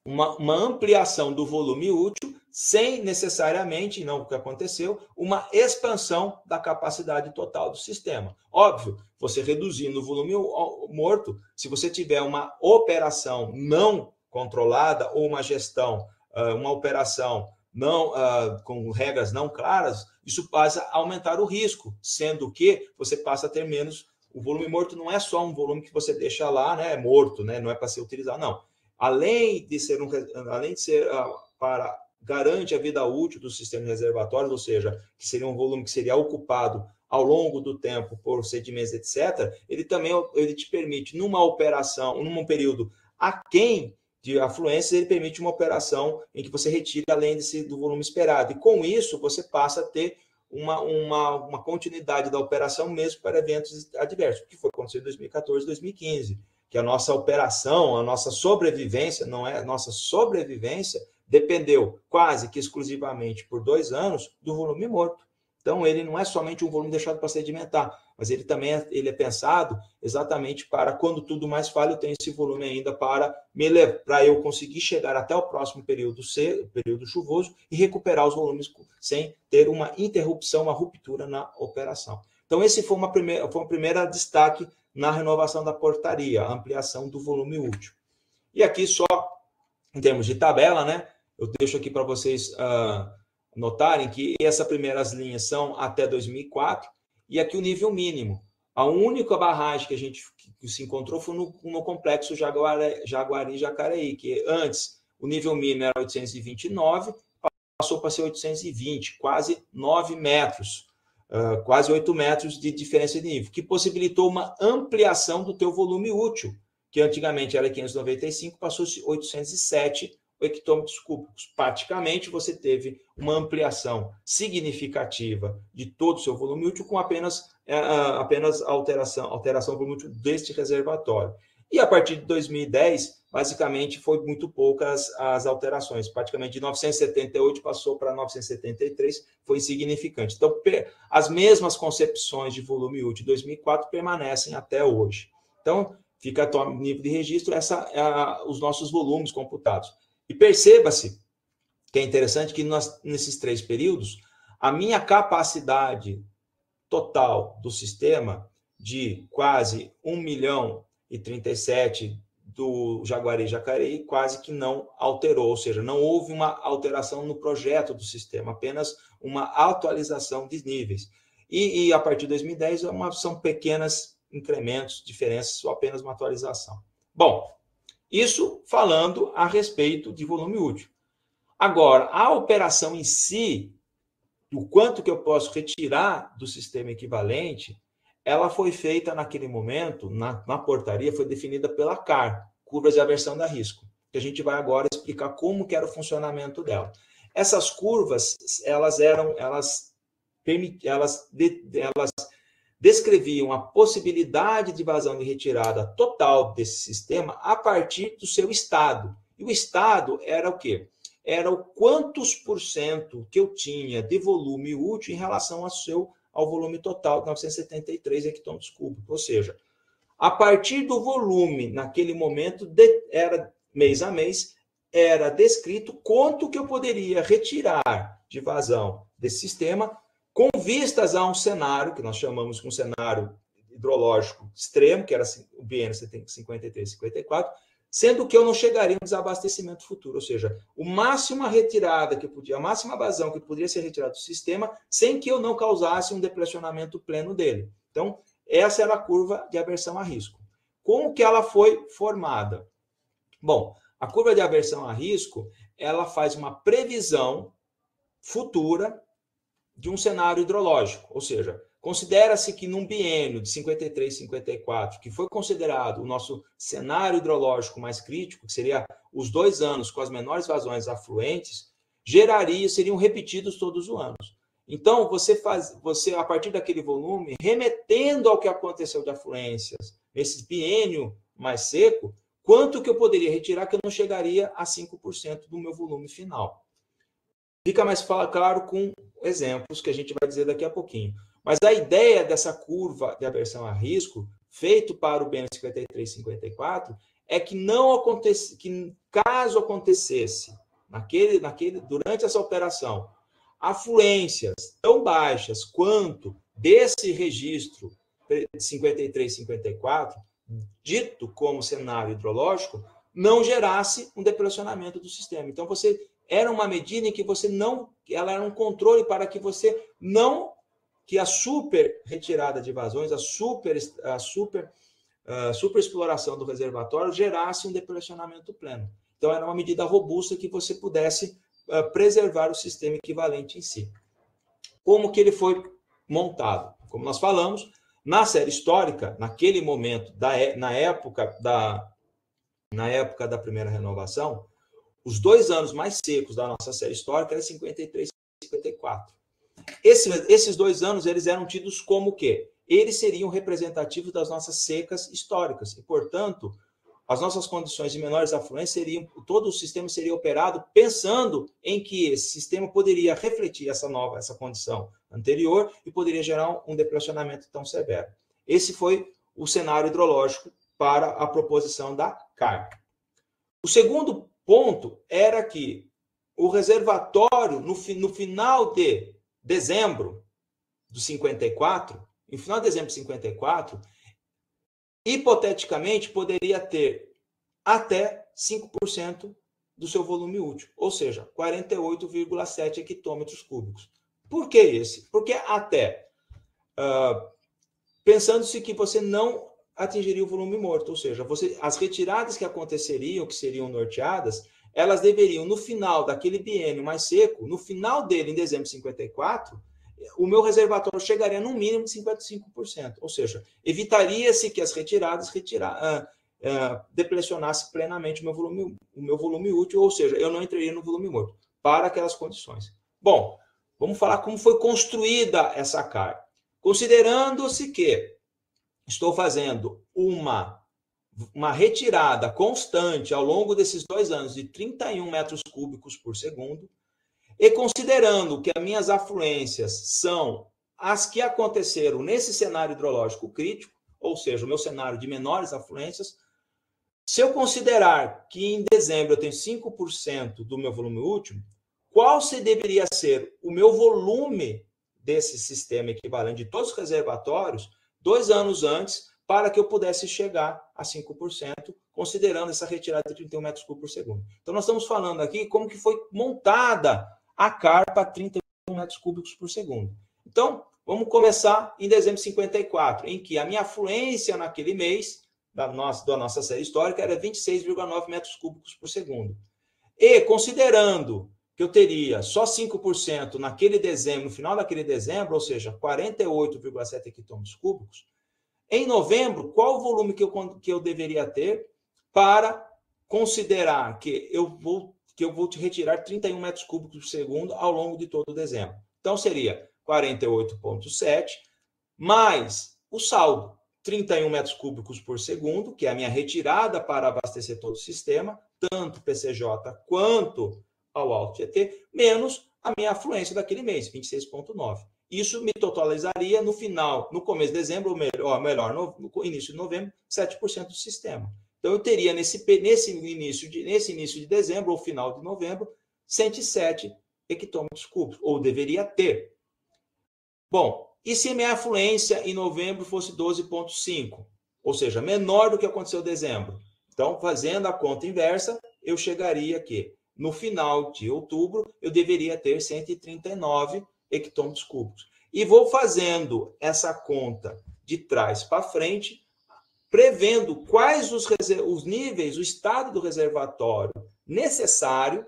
uma ampliação do volume útil sem necessariamente, não o que aconteceu, uma expansão da capacidade total do sistema. Óbvio, você reduzindo o volume morto, se você tiver uma operação não controlada ou uma gestão, uma operação com regras não claras, isso passa a aumentar o risco, sendo que você passa a ter menos. O volume morto não é só um volume que você deixa lá, né, morto, né, não é para ser utilizado, não. Além de ser para garante a vida útil do sistema de reservatórios, ou seja, que seria um volume que seria ocupado ao longo do tempo por sedimentos, etc., ele te permite, numa operação, num período aquém de afluências, ele permite uma operação em que você retira além do volume esperado. E com isso, você passa a ter uma continuidade da operação mesmo para eventos adversos, que foi acontecer em 2014, 2015, que a nossa operação, a nossa sobrevivência, não é a nossa sobrevivência, dependeu quase que exclusivamente por 2 anos do volume morto. Então, ele não é somente um volume deixado para sedimentar, mas ele também ele é pensado exatamente para quando tudo mais falha, eu tenho esse volume ainda para eu conseguir chegar até o próximo período chuvoso e recuperar os volumes sem ter uma interrupção, uma ruptura na operação. Então, esse foi um primeiro destaque na renovação da portaria, a ampliação do volume útil. E aqui só, em termos de tabela, né, eu deixo aqui para vocês notarem que essas primeiras linhas são até 2004, e aqui o nível mínimo. A única barragem que a gente se encontrou foi no complexo Jaguari-Jacareí, que antes o nível mínimo era 829, passou para ser 820, quase 9 metros, quase 8 metros de diferença de nível, que possibilitou uma ampliação do teu volume útil, que antigamente era 595, passou-se 807 hectômetros cúbicos. Praticamente, você teve uma ampliação significativa de todo o seu volume útil com apenas alteração do volume útil deste reservatório. E a partir de 2010, basicamente, foi muito poucas as alterações. Praticamente de 978 passou para 973, foi insignificante. Então, as mesmas concepções de volume útil de 2004 permanecem até hoje. Então, fica a nível de registro os nossos volumes computados. E perceba-se que é interessante que nesses 3 períodos, a minha capacidade total do sistema de quase 1.037.000 do Jaguari-Jacareí quase que não alterou, ou seja, não houve uma alteração no projeto do sistema, apenas uma atualização de níveis. E a partir de 2010 são pequenos incrementos, diferenças, ou apenas uma atualização. Bom, isso falando a respeito de volume útil. Agora, a operação em si, o quanto que eu posso retirar do sistema equivalente, ela foi feita naquele momento, na portaria, foi definida pela CAR, curvas de aversão a risco, que a gente vai agora explicar como que era o funcionamento dela. Essas curvas, elas descreviam a possibilidade de vazão de retirada total desse sistema a partir do seu estado. E o estado era o quê? Era o quantos por cento que eu tinha de volume útil em relação ao volume total de 973 hectômetros cúbicos. Ou seja, a partir do volume, naquele momento, era mês a mês, era descrito quanto que eu poderia retirar de vazão desse sistema com vistas a um cenário, que nós chamamos de um cenário hidrológico extremo, que era o biênio 53-54, sendo que eu não chegaria no desabastecimento futuro, ou seja, a máxima vazão que poderia ser retirada do sistema, sem que eu não causasse um depressionamento pleno dele. Então, essa era a curva de aversão a risco. Como que ela foi formada? Bom, a curva de aversão a risco, ela faz uma previsão futura de um cenário hidrológico, ou seja, considera-se que num biênio de 53, 54, que foi considerado o nosso cenário hidrológico mais crítico, que seria os 2 anos com as menores vazões afluentes, seriam repetidos todos os anos. Então, você a partir daquele volume, remetendo ao que aconteceu de afluências nesse biênio mais seco, quanto que eu poderia retirar que eu não chegaria a 5% do meu volume final. Fica mais claro com exemplos que a gente vai dizer daqui a pouquinho. Mas a ideia dessa curva de aversão a risco, feito para o BN 53-54, é que caso acontecesse durante essa operação afluências tão baixas quanto desse registro de 53-54, dito como cenário hidrológico, não gerasse um depressionamento do sistema. Então, era uma medida em que ela era um controle para que que a super retirada de vazões, a super exploração do reservatório gerasse um depressionamento pleno. Então, era uma medida robusta que você pudesse preservar o sistema equivalente em si. Como que ele foi montado? Como nós falamos, na série histórica, naquele momento, na época da primeira renovação, os 2 anos mais secos da nossa série histórica eram 53 e 54. Esses 2 anos, eles eram tidos como o quê? Eles seriam representativos das nossas secas históricas. E, portanto, as nossas condições de menores afluências seriam, todo o sistema seria operado pensando em que esse sistema poderia refletir essa condição anterior e poderia gerar um depressionamento tão severo. Esse foi o cenário hidrológico para a proposição da CAR. O segundo ponto era que o reservatório, no final de dezembro de 54, no final de dezembro de 54, hipoteticamente poderia ter até 5% do seu volume útil, ou seja, 48,7 hectômetros cúbicos. Por que esse? Porque até, pensando-se que você não atingiria o volume morto, ou seja, as retiradas que aconteceriam, que seriam norteadas, elas deveriam, no final daquele biênio mais seco, no final dele, em dezembro de 54, o meu reservatório chegaria no mínimo de 55%, ou seja, evitaria-se que as retiradas depressionassem plenamente o meu volume útil, ou seja, eu não entraria no volume morto, para aquelas condições. Bom, vamos falar como foi construída essa CAR. Considerando-se que estou fazendo uma retirada constante ao longo desses 2 anos de 31 metros cúbicos por segundo, e considerando que as minhas afluências são as que aconteceram nesse cenário hidrológico crítico, ou seja, o meu cenário de menores afluências, se eu considerar que em dezembro eu tenho 5% do meu volume útil, qual deveria ser o meu volume desse sistema equivalente de todos os reservatórios 2 anos antes, para que eu pudesse chegar a 5%, considerando essa retirada de 31 metros cúbicos por segundo. Então, nós estamos falando aqui como que foi montada a CAR para 31 metros cúbicos por segundo. Então, vamos começar em dezembro de 54, em que a minha afluência naquele mês, da nossa série histórica, era 26,9 metros cúbicos por segundo. E, considerando que eu teria só 5% naquele dezembro, no final daquele dezembro, ou seja, 48,7 hectômetros cúbicos, em novembro, qual o volume que eu deveria ter para considerar que eu vou retirar 31 metros cúbicos por segundo ao longo de todo o dezembro? Então, seria 48,7 mais o saldo, 31 metros cúbicos por segundo, que é a minha retirada para abastecer todo o sistema, tanto PCJ quanto ao alto GT, menos a minha afluência daquele mês, 26,9. Isso me totalizaria no final, no começo de dezembro, ou melhor, no início de novembro, 7% do sistema. Então, eu teria nesse início de dezembro, ou final de novembro, 107 hectômetros cúbicos, ou deveria ter. Bom, e se minha afluência em novembro fosse 12,5, ou seja, menor do que aconteceu em dezembro? Então, fazendo a conta inversa, eu chegaria aqui. No final de outubro, eu deveria ter 139 hectômetros cúbicos. E vou fazendo essa conta de trás para frente, prevendo quais os níveis, o estado do reservatório necessário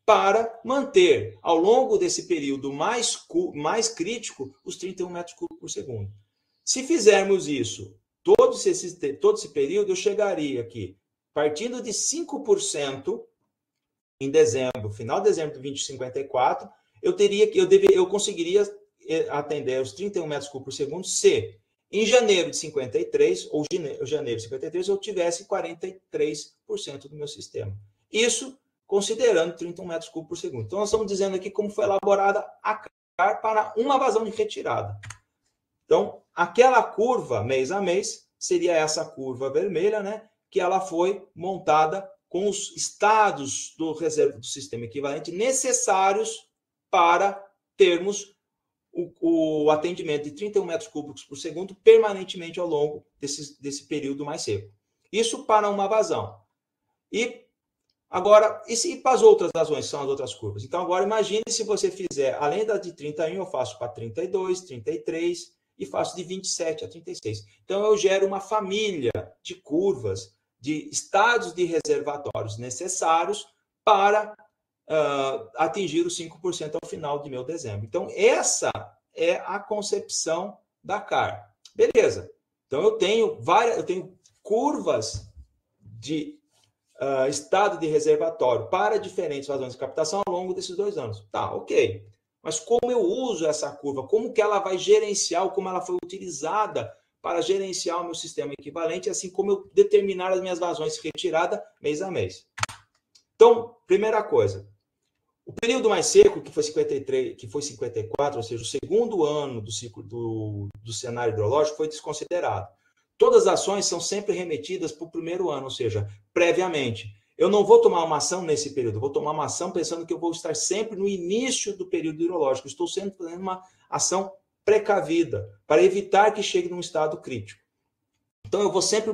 para manter, ao longo desse período mais crítico, os 31 metros cúbicos por segundo. Se fizermos isso, todo esse período, eu chegaria aqui, partindo de 5%, em dezembro, final de dezembro de 2054, eu conseguiria atender os 31 metros cúbicos por segundo se em janeiro de 53 ou janeiro de 53 eu tivesse 43% do meu sistema. Isso considerando 31 metros cúbicos por segundo. Então, nós estamos dizendo aqui como foi elaborada a CAR para uma vazão de retirada. Então, aquela curva, mês a mês, seria essa curva vermelha, né? Que ela foi montada com os estados do sistema equivalente necessários para termos o atendimento de 31 metros cúbicos por segundo permanentemente ao longo desse período mais seco. Isso para uma vazão. E agora, e para as outras vazões, são as outras curvas? Então, agora imagine se você fizer, além da de 31, eu faço para 32, 33 e faço de 27 a 36. Então, eu gero uma família de curvas, de estados de reservatórios necessários para atingir os 5% ao final de meu dezembro. Então, essa é a concepção da CAR. Beleza. Então, eu tenho curvas de estado de reservatório para diferentes vazões de captação ao longo desses 2 anos. Tá, ok. mas como eu uso essa curva, como que ela vai gerenciar, como ela foi utilizada para gerenciar o meu sistema equivalente, assim como eu determinar as minhas vazões de retirada mês a mês. Então, primeira coisa, o período mais seco, que foi 53, que foi 54, ou seja, o segundo ano do ciclo do cenário hidrológico, foi desconsiderado. Todas as ações são sempre remetidas para o primeiro ano, ou seja, previamente. Eu não vou tomar uma ação nesse período, eu vou tomar uma ação pensando que eu vou estar sempre no início do período hidrológico. Estou sempre fazendo uma ação precavida, para evitar que chegue num estado crítico. Então, eu vou sempre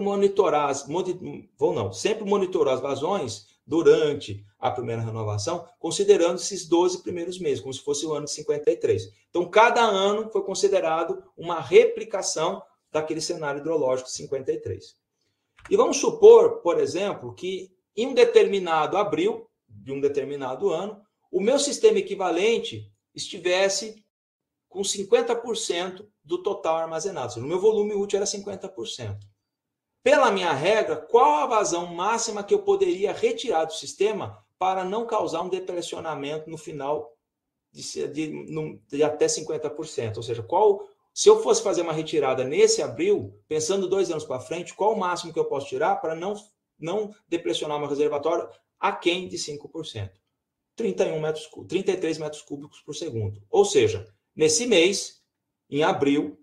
sempre monitorar as vazões durante a primeira renovação, considerando esses 12 primeiros meses, como se fosse o ano de 53. Então, cada ano foi considerado uma replicação daquele cenário hidrológico de 53. E vamos supor, por exemplo, que em um determinado abril de um determinado ano, o meu sistema equivalente estivesse com 50% do total armazenado. O meu volume útil era 50%. Pela minha regra, qual a vazão máxima que eu poderia retirar do sistema para não causar um depressionamento no final de até 50%? Ou seja, se eu fosse fazer uma retirada nesse abril, pensando 2 anos para frente, qual o máximo que eu posso tirar para não depressionar meu reservatório aquém de 5%? 33 metros cúbicos por segundo. Ou seja, nesse mês, em abril,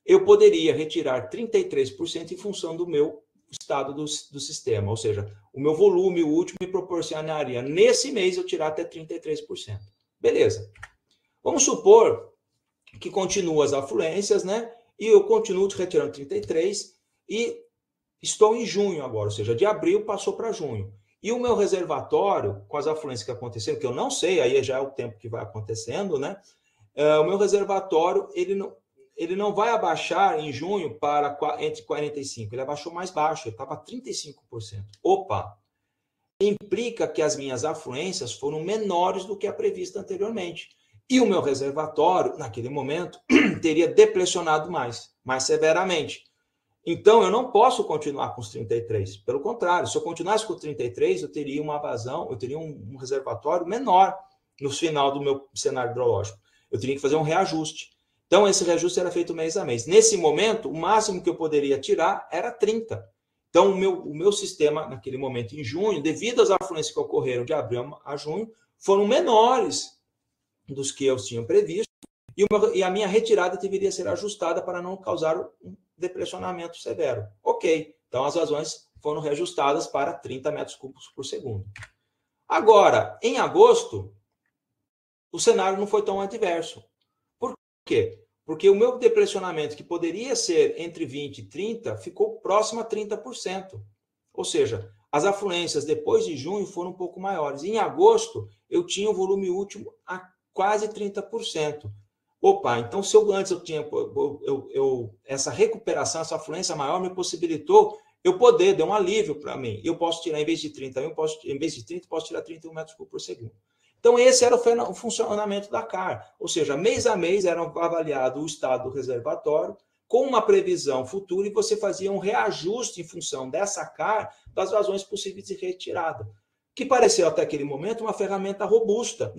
eu poderia retirar 33% em função do meu estado do sistema. Ou seja, o meu volume útil me proporcionaria, nesse mês, eu tirar até 33%. Beleza. Vamos supor que continuam as afluências, né? E eu continuo retirando 33 e estou em junho agora, ou seja, de abril passou para junho. E o meu reservatório, com as afluências que aconteceram, que eu não sei, aí já é o tempo que vai acontecendo, né? O meu reservatório, ele não vai abaixar em junho para entre 45%, ele abaixou mais baixo, ele estava 35%. Opa! Implica que as minhas afluências foram menores do que a prevista anteriormente. E o meu reservatório, naquele momento, teria depressionado mais severamente. Então, eu não posso continuar com os 33. Pelo contrário, se eu continuasse com 33, eu teria uma vazão, eu teria um reservatório menor no final do meu cenário hidrológico. Eu teria que fazer um reajuste. Então, esse reajuste era feito mês a mês. Nesse momento, o máximo que eu poderia tirar era 30. Então, o meu sistema, naquele momento, em junho, devido às afluências que ocorreram de abril a junho, foram menores dos que eu tinha previsto, e a minha retirada deveria ser ajustada para não causar um depressionamento severo. Ok, então as vazões foram reajustadas para 30 metros cúbicos por segundo. Agora, em agosto, o cenário não foi tão adverso. Por quê? Porque o meu depressionamento, que poderia ser entre 20 e 30, ficou próximo a 30%. Ou seja, as afluências depois de junho foram um pouco maiores. Em agosto, eu tinha um volume útil a quase 30%. Opa, então se eu antes eu tinha essa recuperação, essa afluência maior me possibilitou eu poder, deu um alívio para mim. Eu posso tirar, em vez de 30, em vez de 30, posso tirar 31 metros cúbicos por segundo. Então, esse era o funcionamento da CAR. Ou seja, mês a mês era avaliado o estado do reservatório com uma previsão futura e você fazia um reajuste em função dessa CAR das vazões possíveis de retirada, que pareceu até aquele momento uma ferramenta robusta,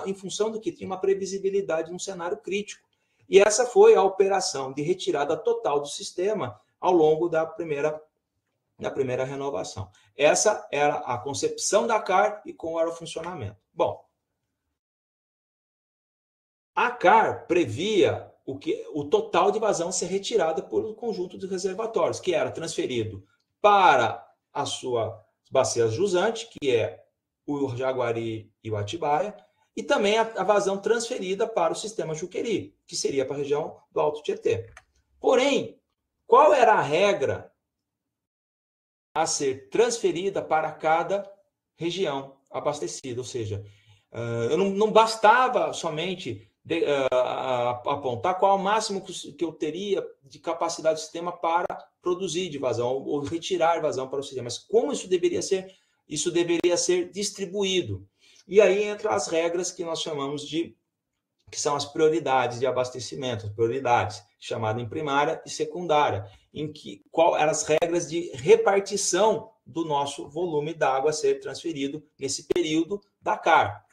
em função do que tinha uma previsibilidade num cenário crítico. E essa foi a operação de retirada total do sistema ao longo da primeira renovação. Essa era a concepção da CAR e como era o funcionamento. Bom, a CAR previa o total de vazão ser retirada por um conjunto de reservatórios, que era transferido para a sua bacias jusante, que é o Jaguari e o Atibaia, e também a vazão transferida para o sistema Juqueri, que seria para a região do Alto Tietê. Porém, qual era a regra a ser transferida para cada região abastecida? Ou seja, não bastava somente apontar qual o máximo que eu teria de capacidade do sistema para produzir de vazão ou retirar vazão para o sistema, mas como isso deveria ser distribuído. E aí entram as regras que nós chamamos que são as prioridades de abastecimento, prioridades chamadas em primária e secundária, qual eram as regras de repartição do nosso volume d'água a ser transferido nesse período da CAR.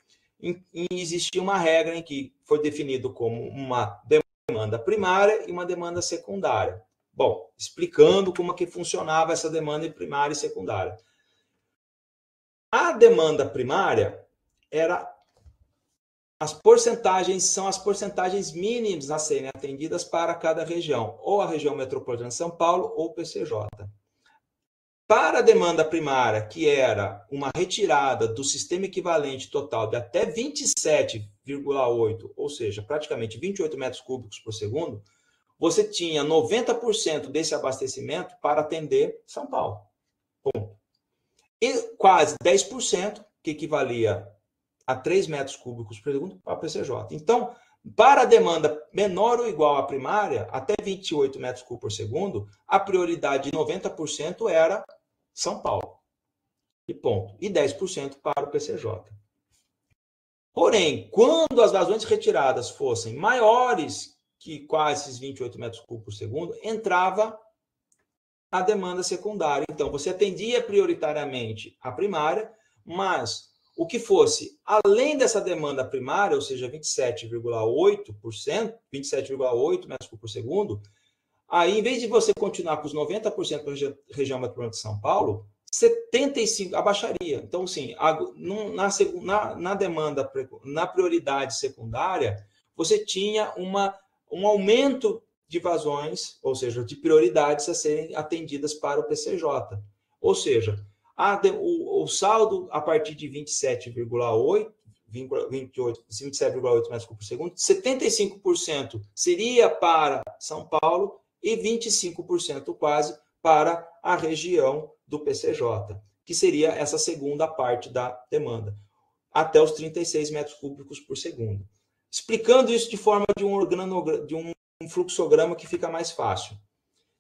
e existia uma regra em que foi definido como uma demanda primária e uma demanda secundária. Bom, explicando como é que funcionava essa demanda primária e secundária. A demanda primária era as porcentagens, são as porcentagens mínimas a serem atendidas para cada região, ou a região metropolitana de São Paulo ou o PCJ. Para a demanda primária, que era uma retirada do sistema equivalente total de até 27,8, ou seja, praticamente 28 metros cúbicos por segundo, você tinha 90% desse abastecimento para atender São Paulo. Ponto. E quase 10%, que equivalia a 3 metros cúbicos por segundo, para a PCJ. Então, para a demanda menor ou igual à primária, até 28 metros cúbicos por segundo, a prioridade de 90% era São Paulo. E ponto. E 10% para o PCJ. Porém, quando as vazões retiradas fossem maiores que quase esses 28 metros cúbicos por segundo, entrava a demanda secundária. Então, você atendia prioritariamente a primária, mas o que fosse além dessa demanda primária, ou seja, 27,8%, 27,8 metros cúbicos por segundo, aí, em vez de você continuar com os 90% para a região metropolitana de São Paulo, 75% abaixaria. Então, assim, na demanda, na prioridade secundária, você tinha um aumento de vazões, ou seja, de prioridades a serem atendidas para o PCJ. Ou seja, o saldo a partir de 27,8 metros cúbicos por segundo, 75% seria para São Paulo e 25% quase para a região do PCJ, que seria essa segunda parte da demanda, até os 36 metros cúbicos por segundo. Explicando isso de forma de um fluxograma que fica mais fácil.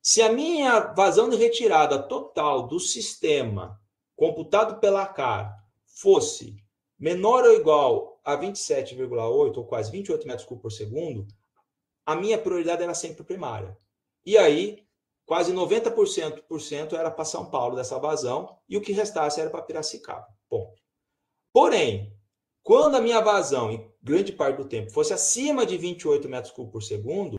Se a minha vazão de retirada total do sistema, computado pela CAR, fosse menor ou igual a 27,8 ou quase 28 metros cúbicos por segundo, a minha prioridade era sempre primária. E aí, quase 90% era para São Paulo dessa vazão e o que restasse era para Piracicaba. Ponto. Porém, quando a minha vazão, em grande parte do tempo, fosse acima de 28 metros cúbicos por segundo,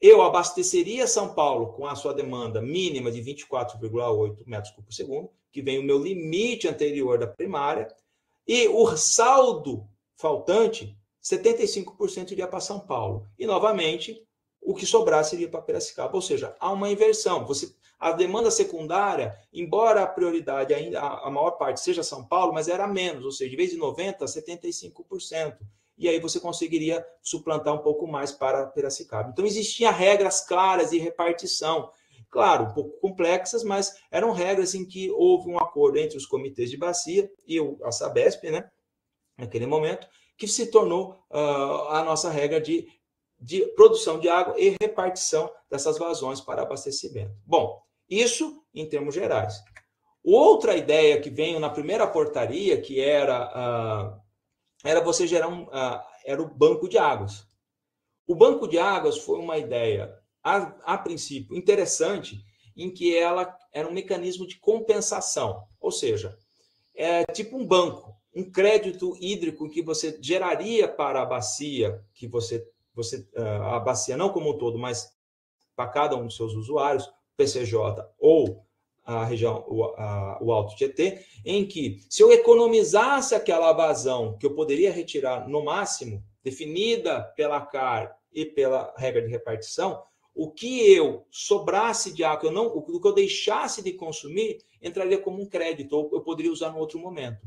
eu abasteceria São Paulo com a sua demanda mínima de 24,8 metros cúbicos por segundo, que vem o meu limite anterior da primária, e o saldo faltante, 75% iria para São Paulo. E, novamente, o que sobrasse iria para Piracicaba. Ou seja, há uma inversão. A demanda secundária, embora a prioridade ainda, a maior parte seja São Paulo, mas era menos, ou seja, de vez de 90%, 75%. E aí você conseguiria suplantar um pouco mais para Piracicaba. Então, existiam regras claras de repartição. Claro, um pouco complexas, mas eram regras em que houve um acordo entre os comitês de bacia e a Sabesp, né, naquele momento, que se tornou a nossa regra de produção de água e repartição dessas vazões para abastecimento. Bom, isso em termos gerais. Outra ideia que veio na primeira portaria, que era você gerar era o banco de águas. O banco de águas foi uma ideia, a princípio, interessante, em que ela era um mecanismo de compensação, ou seja, é tipo um banco, um crédito hídrico que você geraria para a bacia, que a bacia não como um todo, mas para cada um dos seus usuários, PCJ ou a região, o Alto Tietê, em que se eu economizasse aquela vazão que eu poderia retirar no máximo, definida pela CAR e pela regra de repartição, o que eu sobrasse de água, o que eu deixasse de consumir, entraria como um crédito, ou eu poderia usar no outro momento.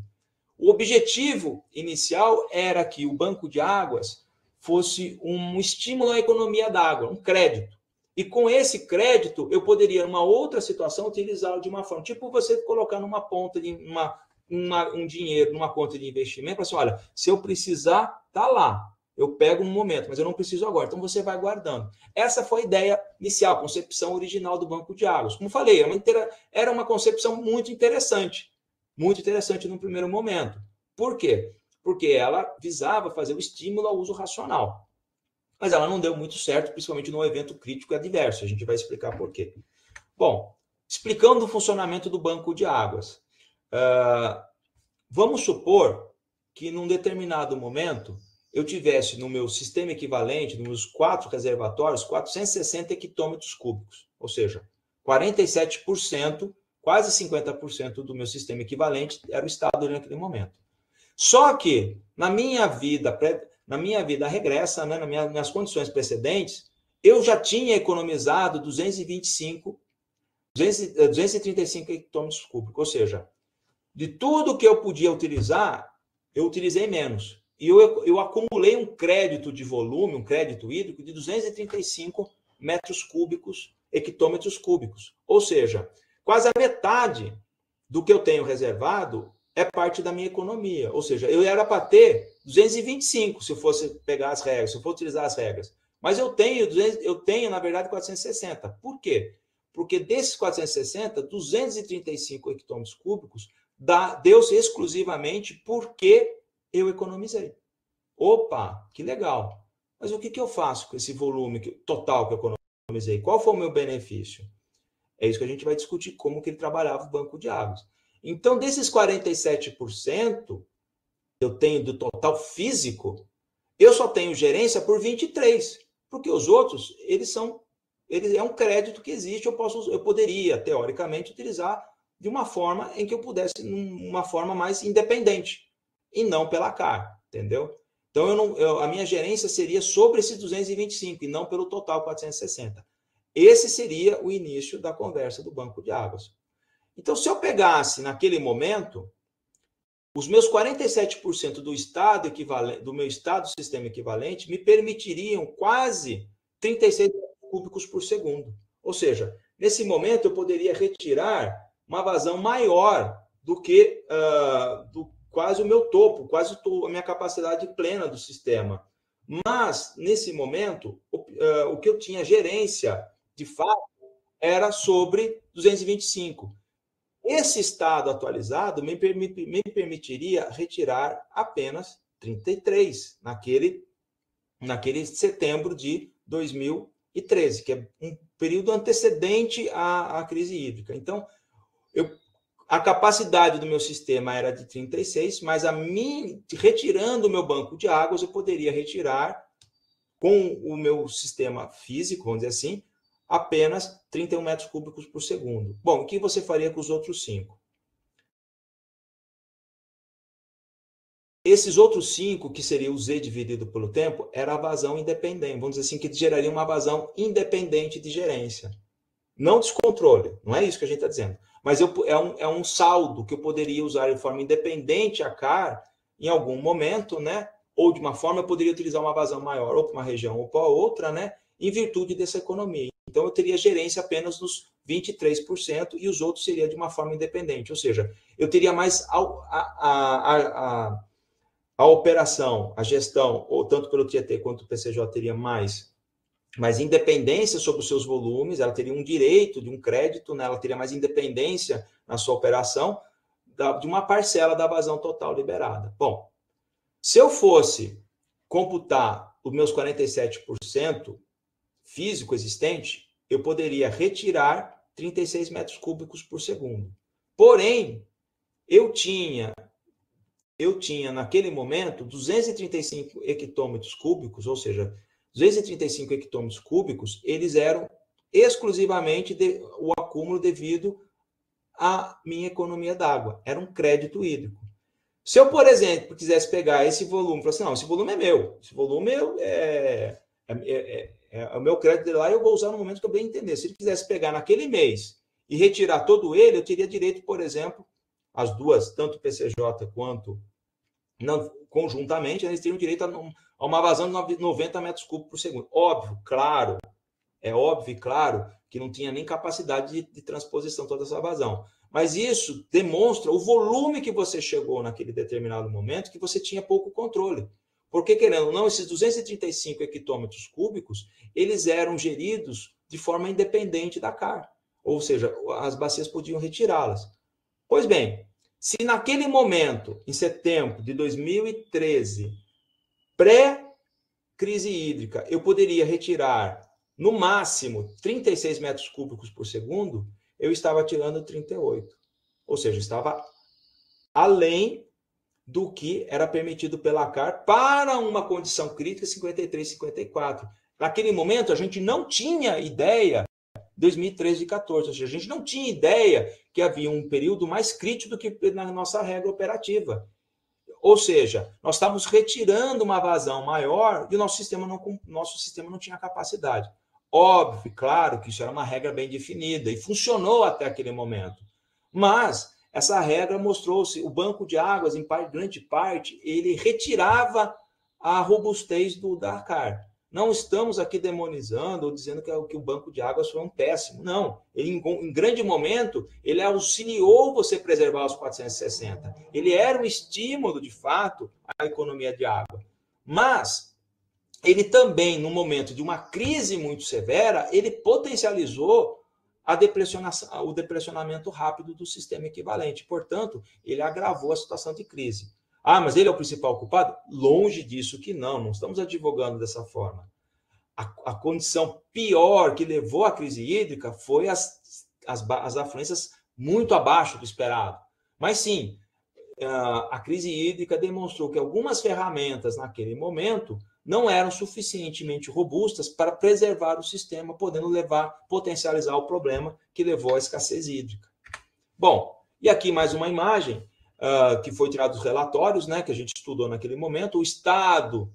O objetivo inicial era que o banco de águas fosse um estímulo à economia d'água, um crédito. E com esse crédito, eu poderia, numa outra situação, utilizá-lo de uma forma. Tipo você colocar numa ponta de um dinheiro, numa conta de investimento, assim, olha, se eu precisar, tá lá. Eu pego no momento, mas eu não preciso agora. Então, você vai guardando. Essa foi a ideia inicial, a concepção original do banco de águas. Como falei, era uma concepção muito interessante no primeiro momento. Por quê? Porque ela visava fazer o estímulo ao uso racional. Mas ela não deu muito certo, principalmente no evento crítico e adverso. A gente vai explicar por quê. Bom, explicando o funcionamento do banco de águas. Vamos supor que num determinado momento eu tivesse no meu sistema equivalente, nos meus 4 reservatórios, 460 hectômetros cúbicos, ou seja, 47%, quase 50% do meu sistema equivalente era o estado naquele momento. Só que na minha vida regressa, né, nas minhas condições precedentes, eu já tinha economizado 235 hectômetros cúbicos, ou seja, de tudo que eu podia utilizar, eu utilizei menos. E eu acumulei um crédito de volume, um crédito hídrico de 235 metros cúbicos, hectômetros cúbicos. Ou seja, quase a metade do que eu tenho reservado é parte da minha economia. Ou seja, eu era para ter 225 se eu fosse pegar as regras, se eu for utilizar as regras. Mas eu tenho, na verdade, 460. Por quê? Porque desses 460, 235 hectômetros cúbicos deu-se exclusivamente porque eu economizei. Opa, que legal. Mas o que eu faço com esse volume total que eu economizei? Qual foi o meu benefício? É isso que a gente vai discutir, como que ele trabalhava o banco de águas. Então, desses 47% eu tenho do total físico, eu só tenho gerência por 23%, porque os outros, eles é um crédito que existe, eu poderia, teoricamente, utilizar de uma forma em que eu pudesse, uma forma mais independente, e não pela CAR, entendeu? Então, a minha gerência seria sobre esses 225, e não pelo total 460. Esse seria o início da conversa do banco de águas. Então, se eu pegasse, naquele momento, os meus 47% do meu estado sistema equivalente me permitiriam quase 36 cúbicos por segundo. Ou seja, nesse momento eu poderia retirar uma vazão maior do que quase o meu topo, quase a minha capacidade plena do sistema. Mas, nesse momento, o que eu tinha gerência, de fato, era sobre 225. Esse estado atualizado me permitiria retirar apenas 33 naquele setembro de 2013, que é um período antecedente à crise hídrica. Então, a capacidade do meu sistema era de 36, mas retirando o meu banco de águas, eu poderia retirar, com o meu sistema físico, vamos dizer assim, apenas 31 metros cúbicos por segundo. Bom, o que você faria com os outros 5? Esses outros 5, que seria o Z dividido pelo tempo, era a vazão independente. Vamos dizer assim, que geraria uma vazão independente de gerência. Não descontrole, não é isso que a gente está dizendo. Mas é um saldo que eu poderia usar de forma independente a CAR em algum momento, né? Ou de uma forma eu poderia utilizar uma vazão maior, ou para uma região ou para outra, né? Em virtude dessa economia. Então, eu teria gerência apenas dos 23% e os outros seria de uma forma independente. Ou seja, eu teria mais a operação, a gestão, ou tanto pelo Tietê quanto o PCJ teria mais independência sobre os seus volumes, ela teria um direito de um crédito, né? Ela teria mais independência na sua operação de uma parcela da vazão total liberada. Bom, se eu fosse computar os meus 47% físico existente, eu poderia retirar 36 metros cúbicos por segundo. Porém, eu tinha naquele momento 235 hectômetros cúbicos, ou seja, 235 hectômetros cúbicos, eles eram exclusivamente o acúmulo devido à minha economia d'água. Era um crédito hídrico. Se eu, por exemplo, quisesse pegar esse volume e falar assim, não, esse volume é meu, esse volume é o meu crédito lá e eu vou usar no momento que eu bem entender. Se ele quisesse pegar naquele mês e retirar todo ele, eu teria direito, por exemplo, as duas, tanto o PCJ quanto não, conjuntamente, eles teriam direito a uma vazão de 90 metros cúbicos por segundo. Óbvio, claro, que não tinha nem capacidade de transposição toda essa vazão. Mas isso demonstra o volume que você chegou naquele determinado momento, que você tinha pouco controle. Porque, querendo ou não, esses 235 hectômetros cúbicos, eles eram geridos de forma independente da CAR. Ou seja, as bacias podiam retirá-las. Pois bem, se naquele momento, em setembro de 2013, pré-crise hídrica, eu poderia retirar, no máximo, 36 metros cúbicos por segundo, eu estava tirando 38. Ou seja, estava além do que era permitido pela CAR para uma condição crítica 53, 54. Naquele momento, a gente não tinha ideia, 2013 e 14, ou seja, a gente não tinha ideia que havia um período mais crítico do que na nossa regra operativa. Ou seja, nós estávamos retirando uma vazão maior e o nosso sistema não tinha capacidade. Óbvio, claro que isso era uma regra bem definida e funcionou até aquele momento. Mas essa regra mostrou-se, o banco de águas, em grande parte, ele retirava a robustez da CAR. Não estamos aqui demonizando ou dizendo que o banco de águas foi um péssimo. Não. Ele, em grande momento, ele auxiliou você preservar os 460. Ele era um estímulo, de fato, à economia de água. Mas ele também, no momento de uma crise muito severa, ele potencializou o depressionamento rápido do sistema equivalente. Portanto, ele agravou a situação de crise. Ah, mas ele é o principal culpado? Longe disso que não estamos advogando dessa forma. A condição pior que levou à crise hídrica foi as afluências muito abaixo do esperado. Mas sim, a crise hídrica demonstrou que algumas ferramentas naquele momento não eram suficientemente robustas para preservar o sistema, podendo potencializar o problema que levou à escassez hídrica. Bom, e aqui mais uma imagem que foi tirada dos relatórios, né, que a gente estudou naquele momento, o estado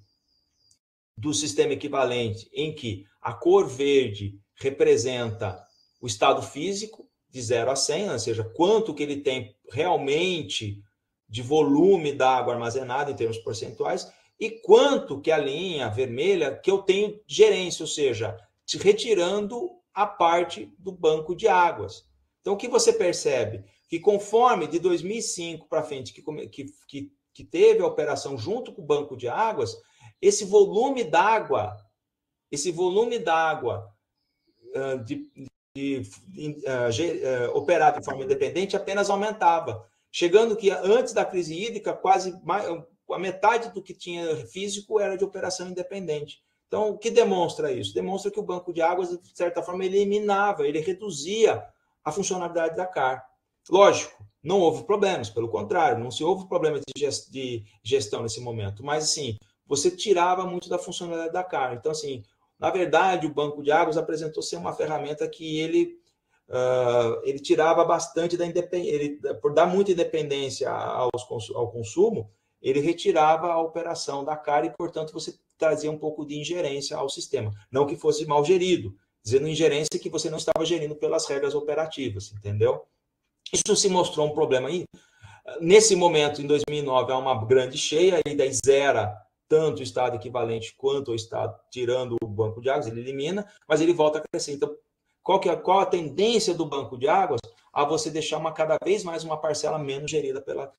do sistema equivalente, em que a cor verde representa o estado físico, de 0 a 100, ou seja, quanto que ele tem realmente de volume d'água armazenado em termos percentuais, e quanto que a linha vermelha que eu tenho de gerência, ou seja, retirando a parte do banco de águas. Então, o que você percebe? Que conforme de 2005 para frente, que teve a operação junto com o banco de águas, esse volume d'água operado de forma independente apenas aumentava, chegando que antes da crise hídrica, quase a metade do que tinha físico era de operação independente. Então, o que demonstra isso? Demonstra que o banco de águas, de certa forma, ele reduzia a funcionalidade da CAR. Lógico, não houve problemas, pelo contrário, não se houve problemas de gestão nesse momento, mas, assim, você tirava muito da funcionalidade da CAR. Então, assim, na verdade, o banco de águas apresentou ser uma ferramenta que ele tirava bastante da independência, por dar muita independência ao consumo, ele retirava a operação da CAR e, portanto, você trazia um pouco de ingerência ao sistema. Não que fosse mal gerido, dizendo ingerência que você não estava gerindo pelas regras operativas, entendeu? Isso se mostrou um problema aí. Nesse momento, em 2009, há uma grande cheia, e daí zera tanto o estado equivalente quanto o estado, tirando o banco de águas, ele elimina, mas ele volta a crescer. Então, qual a tendência do banco de águas? A você deixar cada vez mais uma parcela menos gerida pela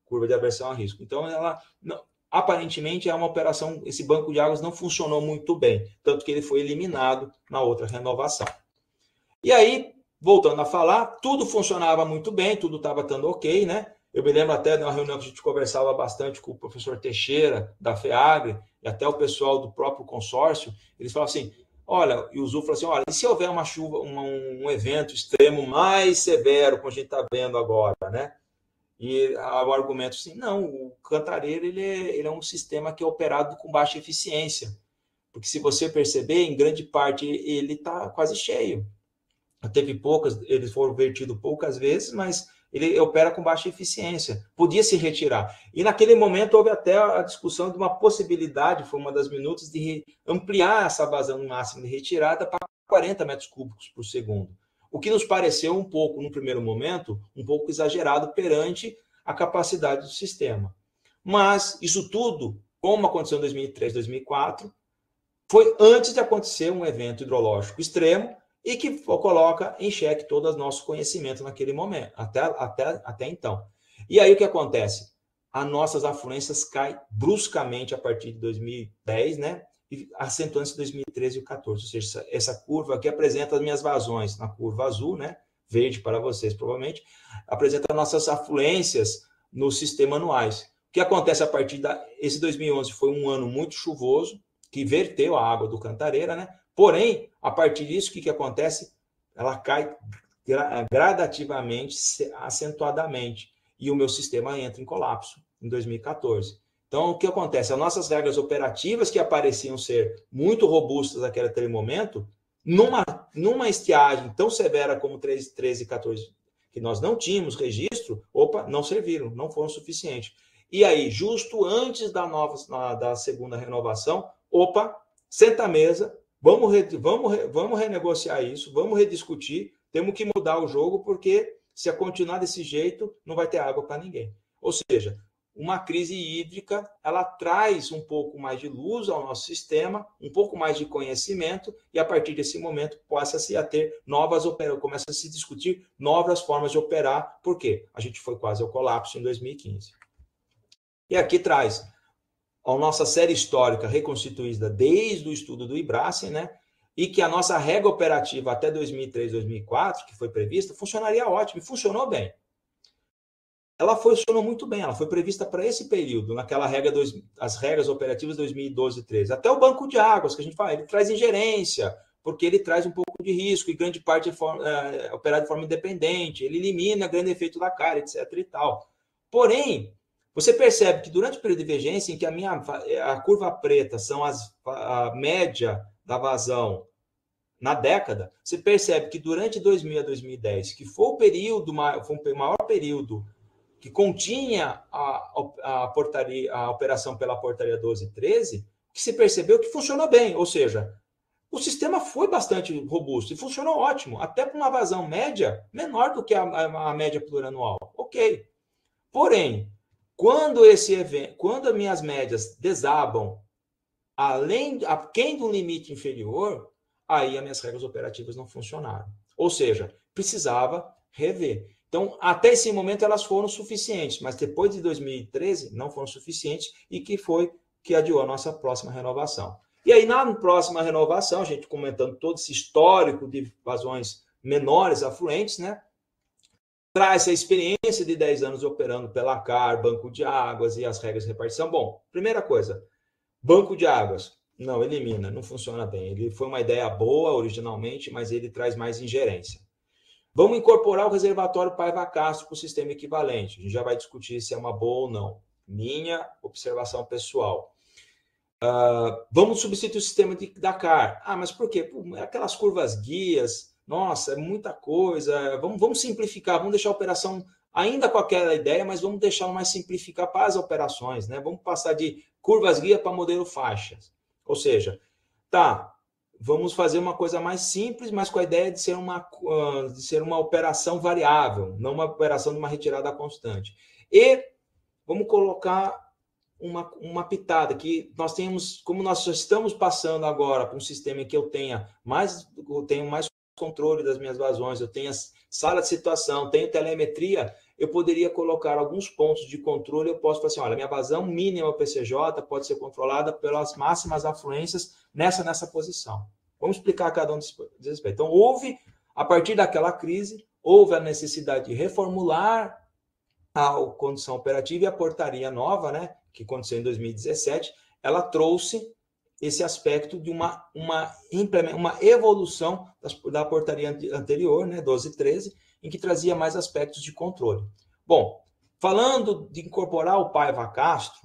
curva de aversão a risco. Então, aparentemente, é uma operação, esse banco de águas não funcionou muito bem, tanto que ele foi eliminado na outra renovação. E aí, voltando a falar, tudo funcionava muito bem, tudo estava estando ok, né? Eu me lembro até de uma reunião que a gente conversava bastante com o professor Teixeira, da FEAGRE, e até o pessoal do próprio consórcio, eles falavam assim, olha, e o Zu falou assim, olha, e se houver uma chuva, um evento extremo mais severo, como a gente está vendo agora, né? E o argumento assim, não, o Cantareira ele é um sistema que é operado com baixa eficiência, porque se você perceber, em grande parte ele está quase cheio. Teve poucas, eles foram vertidos poucas vezes, mas ele opera com baixa eficiência, podia se retirar. E naquele momento houve até a discussão de uma possibilidade, foi uma das minutas, de ampliar essa vazão máxima de retirada para 40 metros cúbicos por segundo. O que nos pareceu um pouco, no primeiro momento, um pouco exagerado perante a capacidade do sistema. Mas isso tudo, como aconteceu em 2003, 2004, foi antes de acontecer um evento hidrológico extremo, e que coloca em xeque todo o nosso conhecimento naquele momento, até então. E aí o que acontece? As nossas afluências caem bruscamente a partir de 2010, né? E acentuando-se em 2013 e 2014. Ou seja, essa curva aqui apresenta as minhas vazões na curva azul, né? Verde para vocês, provavelmente, apresenta as nossas afluências no sistema anuais. O que acontece a partir esse 2011 foi um ano muito chuvoso, que verteu a água do Cantareira, né? Porém, a partir disso, o que acontece? Ela cai gradativamente, acentuadamente. e o meu sistema entra em colapso em 2014. Então, o que acontece? As nossas regras operativas, que apareciam ser muito robustas naquele momento, numa estiagem tão severa como 13 e 14, que nós não tínhamos registro, não serviram, não foram suficientes. E aí, justo antes da segunda renovação, senta a mesa, vamos renegociar isso, vamos rediscutir, temos que mudar o jogo, porque se continuar desse jeito, não vai ter água para ninguém. Ou seja, uma crise hídrica, ela traz um pouco mais de luz ao nosso sistema, um pouco mais de conhecimento, e a partir desse momento começa-se a discutir novas formas de operar. Por quê? A gente foi quase ao colapso em 2015. E aqui traz a nossa série histórica reconstituída desde o estudo do IBRACEN, né? E que a nossa regra operativa até 2003, 2004, que foi prevista, funcionaria ótimo, e funcionou bem. Ela funcionou muito bem, ela foi prevista para esse período, as regras operativas 2012 e 2013. Até o banco de águas, que a gente fala, ele traz ingerência, porque ele traz um pouco de risco, e grande parte é operado de forma independente, ele elimina grande efeito da cara, etc. e tal. Porém, você percebe que durante o período de divergência, em que a curva preta são a média da vazão na década, você percebe que durante 2000 a 2010, que foi o maior período que continha a operação pela portaria 12 e 13, que se percebeu que funcionou bem, ou seja, o sistema foi bastante robusto e funcionou ótimo, até com uma vazão média menor do que a média plurianual. Ok. Porém, quando as minhas médias desabam aquém do limite inferior, aí as minhas regras operativas não funcionaram. Ou seja, precisava rever. Então, até esse momento elas foram suficientes, mas depois de 2013 não foram suficientes, e que adiou a nossa próxima renovação. E aí, na próxima renovação, a gente comentando todo esse histórico de vazões menores afluentes, né? Traz essa experiência de 10 anos operando pela CAR, banco de águas e as regras de repartição. Bom, primeira coisa, banco de águas. Não, elimina, não funciona bem. Ele foi uma ideia boa originalmente, mas ele traz mais ingerência. Vamos incorporar o reservatório Paiva-Castro para o sistema equivalente. A gente já vai discutir se é uma boa ou não. Minha observação pessoal. Vamos substituir o sistema da CAR. Mas por quê? Aquelas curvas guias, nossa, é muita coisa. Vamos simplificar, vamos deixar a operação ainda com aquela ideia, mas vamos deixar mais simplificar para as operações, né? Vamos passar de curvas guia para modelo faixas. Ou seja, vamos fazer uma coisa mais simples, mas com a ideia de ser uma operação variável, não uma operação de uma retirada constante. E vamos colocar uma pitada que nós temos, como nós já estamos passando agora para um sistema em que eu tenho mais controle das minhas vazões, eu tenho sala de situação, tenho telemetria, eu poderia colocar alguns pontos de controle. Eu posso falar assim, olha, minha vazão mínima PCJ pode ser controlada pelas máximas afluências nessa posição. Vamos explicar cada um desses aspectos. Então, a partir daquela crise, houve a necessidade de reformular a condição operativa, e a portaria nova, né, que aconteceu em 2017, ela trouxe esse aspecto de uma evolução da portaria anterior, né, 12 e 13, em que trazia mais aspectos de controle. Bom, falando de incorporar o Paiva-Castro,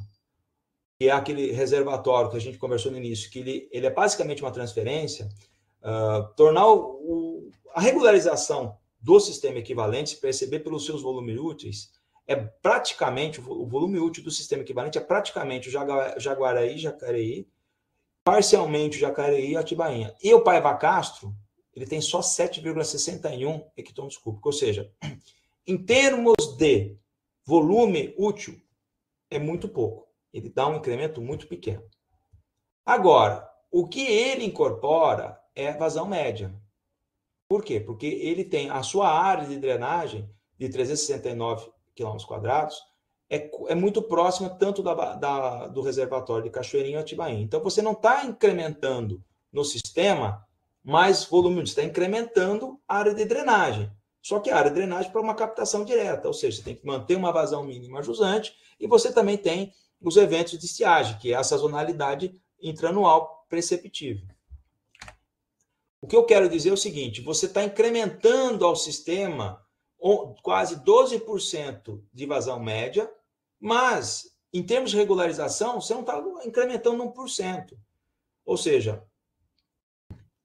que é aquele reservatório que a gente conversou no início, que ele é basicamente uma transferência, tornar a regularização do sistema equivalente, se perceber pelos seus volumes úteis, é praticamente, o volume útil do sistema equivalente é praticamente o Jaguaraí, Jacareí, parcialmente o Jacareí e Atibainha. E o Paiva-Castro, ele tem só 7,61 hectômetros cúbicos, ou seja, em termos de volume útil, é muito pouco. Ele dá um incremento muito pequeno. Agora, o que ele incorpora é vazão média. Por quê? Porque ele tem a sua área de drenagem de 369 km², é muito próxima tanto do reservatório de Cachoeirinho e Atibainha. Então, você não está incrementando no sistema mais volume, você está incrementando a área de drenagem. Só que a área de drenagem para uma captação direta, ou seja, você tem que manter uma vazão mínima jusante, e você também tem os eventos de estiagem, que é a sazonalidade intraanual perceptível. O que eu quero dizer é o seguinte: você está incrementando ao sistema quase 12% de vazão média, mas, em termos de regularização, você não está incrementando 1%. Ou seja,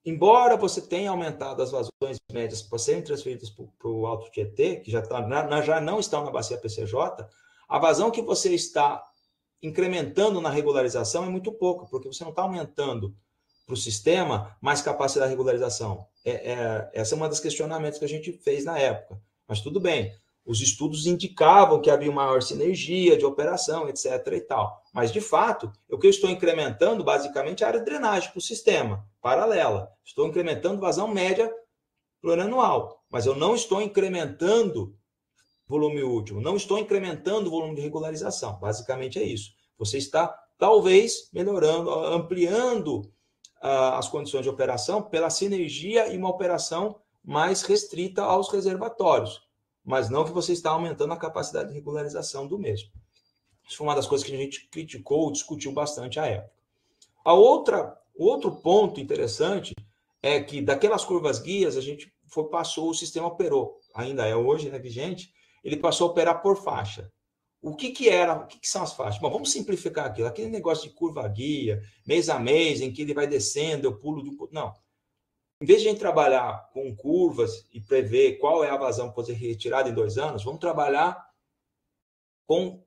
embora você tenha aumentado as vazões médias para serem transferidas para o Alto Tietê, que já não estão na bacia PCJ, a vazão que você está incrementando na regularização é muito pouca, porque você não está aumentando para o sistema mais capacidade de regularização. Essa é uma dos questionamentos que a gente fez na época. Mas tudo bem, os estudos indicavam que havia maior sinergia de operação, etc. e tal. Mas, de fato, o que eu estou incrementando, basicamente, é a área de drenagem para o sistema, paralela. Estou incrementando vazão média plurianual, mas eu não estou incrementando volume útil, não estou incrementando o volume de regularização. Basicamente é isso. Você está, talvez, melhorando, ampliando as condições de operação pela sinergia e uma operação mais restrita aos reservatórios, mas não que você está aumentando a capacidade de regularização do mesmo. Isso foi uma das coisas que a gente criticou, discutiu bastante à época. O outro ponto interessante é que daquelas curvas guias, a gente passou, o sistema operou, ainda é hoje, né, vigente, ele passou a operar por faixa. O que são as faixas? Bom, vamos simplificar aquilo. Aquele negócio de curva guia, mês a mês, em que ele vai descendo, eu pulo de um... Não. Em vez de a gente trabalhar com curvas e prever qual é a vazão que pode ser retirada em 2 anos, vamos trabalhar com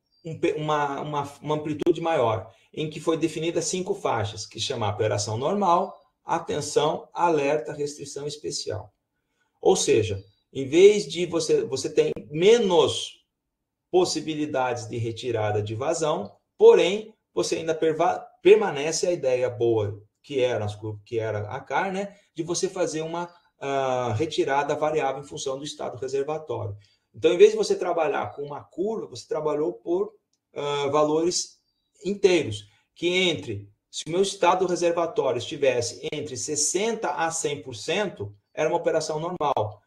uma amplitude maior, em que foi definida 5 faixas, que chama operação normal, atenção, alerta, restrição especial. Ou seja, em vez de você tem menos possibilidades de retirada de vazão, porém, você ainda permanece a ideia boa, que era a CAR, né, de você fazer uma retirada variável em função do estado reservatório. Então, em vez de você trabalhar com uma curva, você trabalhou por valores inteiros, que se o meu estado reservatório estivesse entre 60% a 100%, era uma operação normal.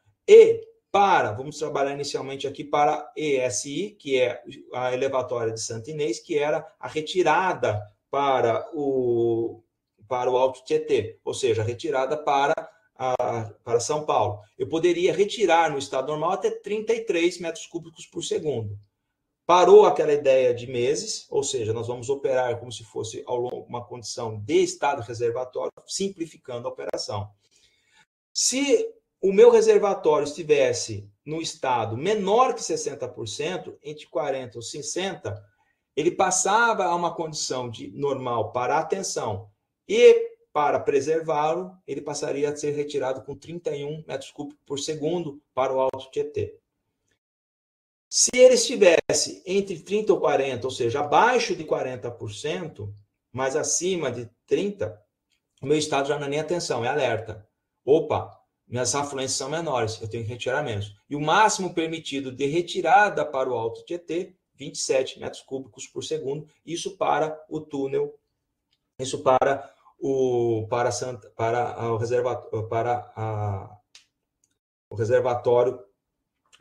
Vamos trabalhar inicialmente aqui para ESI, que é a elevatória de Santa Inês, que era a retirada para o Alto Tietê, ou seja, a retirada para São Paulo. Eu poderia retirar no estado normal até 33 metros cúbicos por segundo. Parou aquela ideia de meses, ou seja, nós vamos operar como se fosse ao longo uma condição de estado reservatório, simplificando a operação. Se o meu reservatório estivesse no estado menor que 60%, entre 40% ou 60%, ele passava a uma condição de normal para atenção e para preservá-lo, ele passaria a ser retirado com 31 metros cúbicos por segundo para o Alto Tietê. Se ele estivesse entre 30% ou 40%, ou seja, abaixo de 40%, mas acima de 30%, o meu estado já não é nem atenção, é alerta. Opa, minhas afluências são menores, eu tenho que retirar menos. E o máximo permitido de retirada para o Alto Tietê, 27 metros cúbicos por segundo, isso para o túnel, isso para o reservatório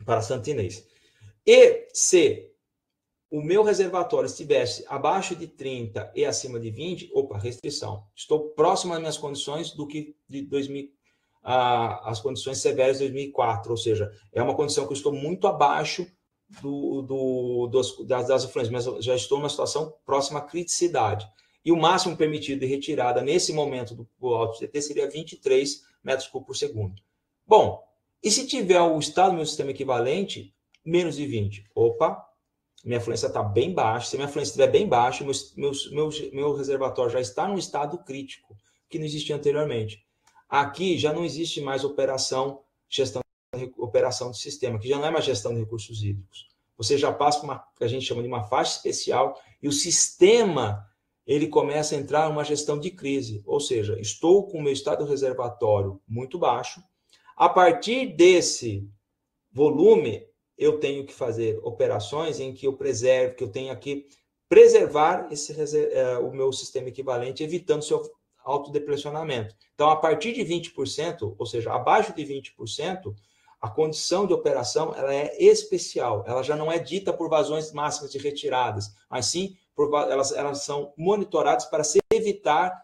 para Santa Inês. E se o meu reservatório estivesse abaixo de 30 e acima de 20, restrição. Estou próximo às minhas condições do que de 2000, as condições severas de 2004, ou seja, é uma condição que eu estou muito abaixo das afluências, mas já estou numa situação próxima à criticidade. E o máximo permitido de retirada nesse momento do Alto Tietê seria 23 metros cúbicos por segundo. Bom, e se tiver o estado do meu sistema equivalente, menos de 20? Opa, minha fluência está bem baixa. Se minha fluência estiver bem baixa, meu reservatório já está num estado crítico, que não existia anteriormente. Aqui já não existe mais operação de sistema, que já não é mais gestão de recursos hídricos. Você já passa por uma que a gente chama de uma faixa especial e o sistema ele começa a entrar em uma gestão de crise. Ou seja, estou com o meu estado reservatório muito baixo. A partir desse volume, eu tenho que fazer operações em que eu preserve, que eu tenha que preservar o meu sistema equivalente, evitando seu autodeplecionamento. Então, a partir de 20%, ou seja, abaixo de 20%, a condição de operação ela é especial. Ela já não é dita por vazões máximas de retiradas, mas sim elas são monitoradas para se evitar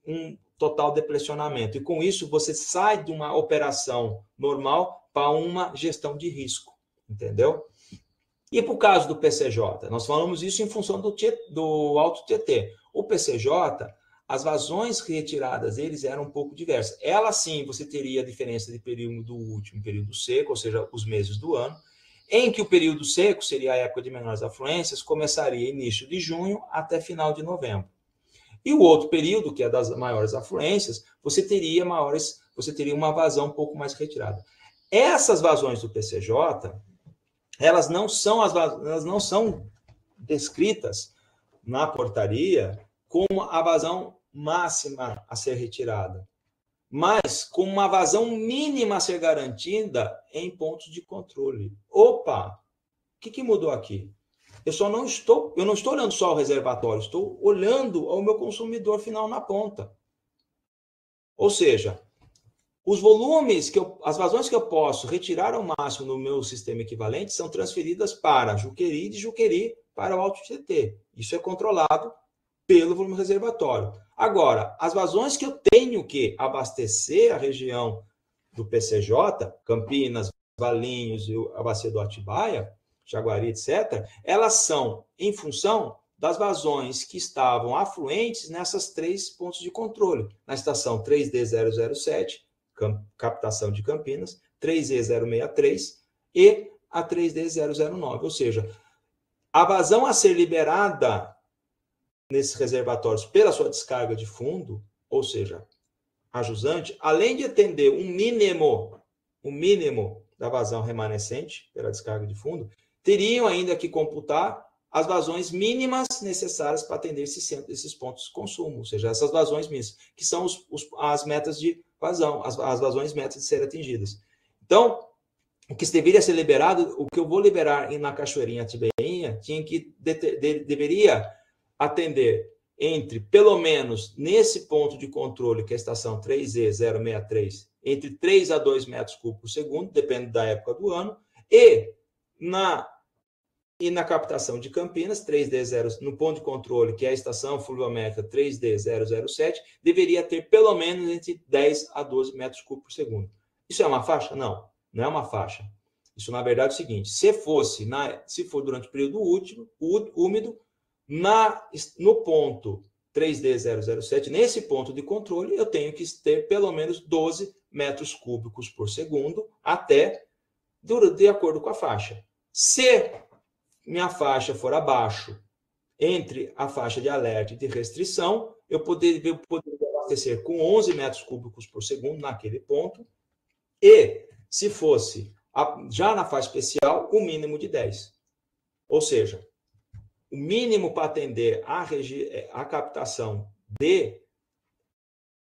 um total deplecionamento. E com isso, você sai de uma operação normal para uma gestão de risco. entendeu? E para o caso do PCJ, nós falamos isso em função do Alto Tietê. O PCJ, as vazões retiradas deles eram um pouco diversas. Ela sim, você teria a diferença de período último e período seco, ou seja, os meses do ano, em que o período seco seria a época de menores afluências, começaria início de junho até final de novembro. E o outro período, que é das maiores afluências, você teria uma vazão um pouco mais retirada. Essas vazões do PCJ, elas não são descritas na portaria como a vazão máxima a ser retirada, mas com uma vazão mínima a ser garantida em pontos de controle. Opa! O que mudou aqui? Eu não estou olhando só o reservatório, estou olhando ao meu consumidor final na ponta. Ou seja, os volumes, as vazões que eu posso retirar ao máximo no meu sistema equivalente são transferidas para Juqueri e de Juqueri para o Alto Tietê. Isso é controlado pelo volume reservatório. Agora, as vazões que eu tenho que abastecer a região do PCJ, Campinas, Valinhos e a bacia do Atibaia, Jaguari, etc., elas são em função das vazões que estavam afluentes nessas 3 pontos de controle. Na estação 3D007, captação de Campinas, 3E063 e a 3D009. Ou seja, a vazão a ser liberada nesses reservatórios pela sua descarga de fundo, ou seja, a jusante, além de atender um mínimo da vazão remanescente pela descarga de fundo, teriam ainda que computar as vazões mínimas necessárias para atender esses pontos de consumo, ou seja, essas vazões mínimas, que são as metas de vazão, as vazões metas de serem atingidas. Então, o que deveria ser liberado, o que eu vou liberar na Cachoeirinha Tibeinha, deveria atender entre, pelo menos, nesse ponto de controle, que é a estação 3E063, entre 3 a 2 metros cúbicos por segundo, depende da época do ano, e na captação de Campinas, 3D0, no ponto de controle, que é a estação fluviométrica 3D007, deveria ter pelo menos entre 10 a 12 metros cúbicos por segundo. Isso é uma faixa? Não, não é uma faixa. Isso, na verdade, é o seguinte, se for durante o período úmido, no ponto 3D007, nesse ponto de controle, eu tenho que ter pelo menos 12 metros cúbicos por segundo, de acordo com a faixa. Se minha faixa for abaixo, entre a faixa de alerta e de restrição, eu poderia abastecer com 11 metros cúbicos por segundo naquele ponto, e se fosse já na faixa especial, o mínimo de 10. Ou seja, o mínimo para atender a captação de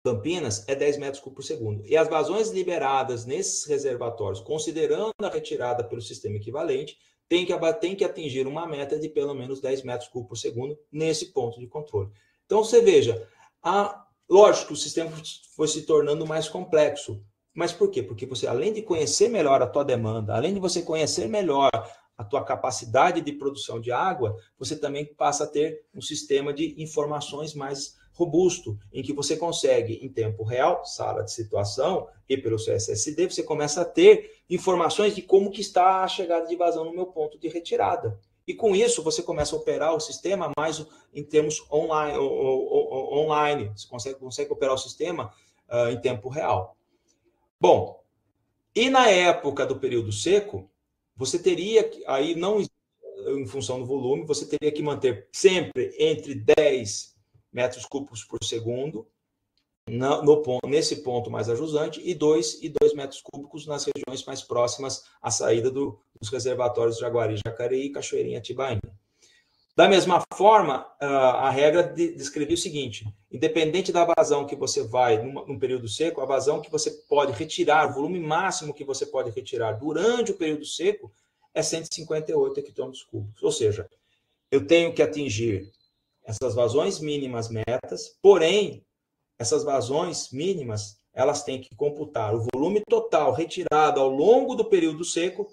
Campinas é 10 metros cúbicos por segundo. E as vazões liberadas nesses reservatórios, considerando a retirada pelo sistema equivalente, tem que atingir uma meta de pelo menos 10 metros cúbicos por segundo nesse ponto de controle. Então, você veja, lógico que o sistema foi se tornando mais complexo. Mas por quê? Porque você, além de conhecer melhor a tua demanda, além de você conhecer melhor a tua capacidade de produção de água, você também passa a ter um sistema de informações mais robusto, em que você consegue, em tempo real, sala de situação, e pelo seu SSD, você começa a ter informações de como que está a chegada de vazão no meu ponto de retirada. E com isso, você começa a operar o sistema mais em termos online. Você consegue operar o sistema em tempo real. Bom, e na época do período seco, você teria, aí não em função do volume, você teria que manter sempre entre 10 metros cúbicos por segundo nesse ponto mais ajusante e 2 metros cúbicos nas regiões mais próximas à saída dos reservatórios de Jaguari, Jacareí e Cachoeirinha Atibainha. Da mesma forma, a regra descrevia o seguinte, independente da vazão que você vai num período seco, a vazão que você pode retirar, o volume máximo que você pode retirar durante o período seco é 158 hectômetros cúbicos. Ou seja, eu tenho que atingir essas vazões mínimas metas, porém, essas vazões mínimas, elas têm que computar o volume total retirado ao longo do período seco,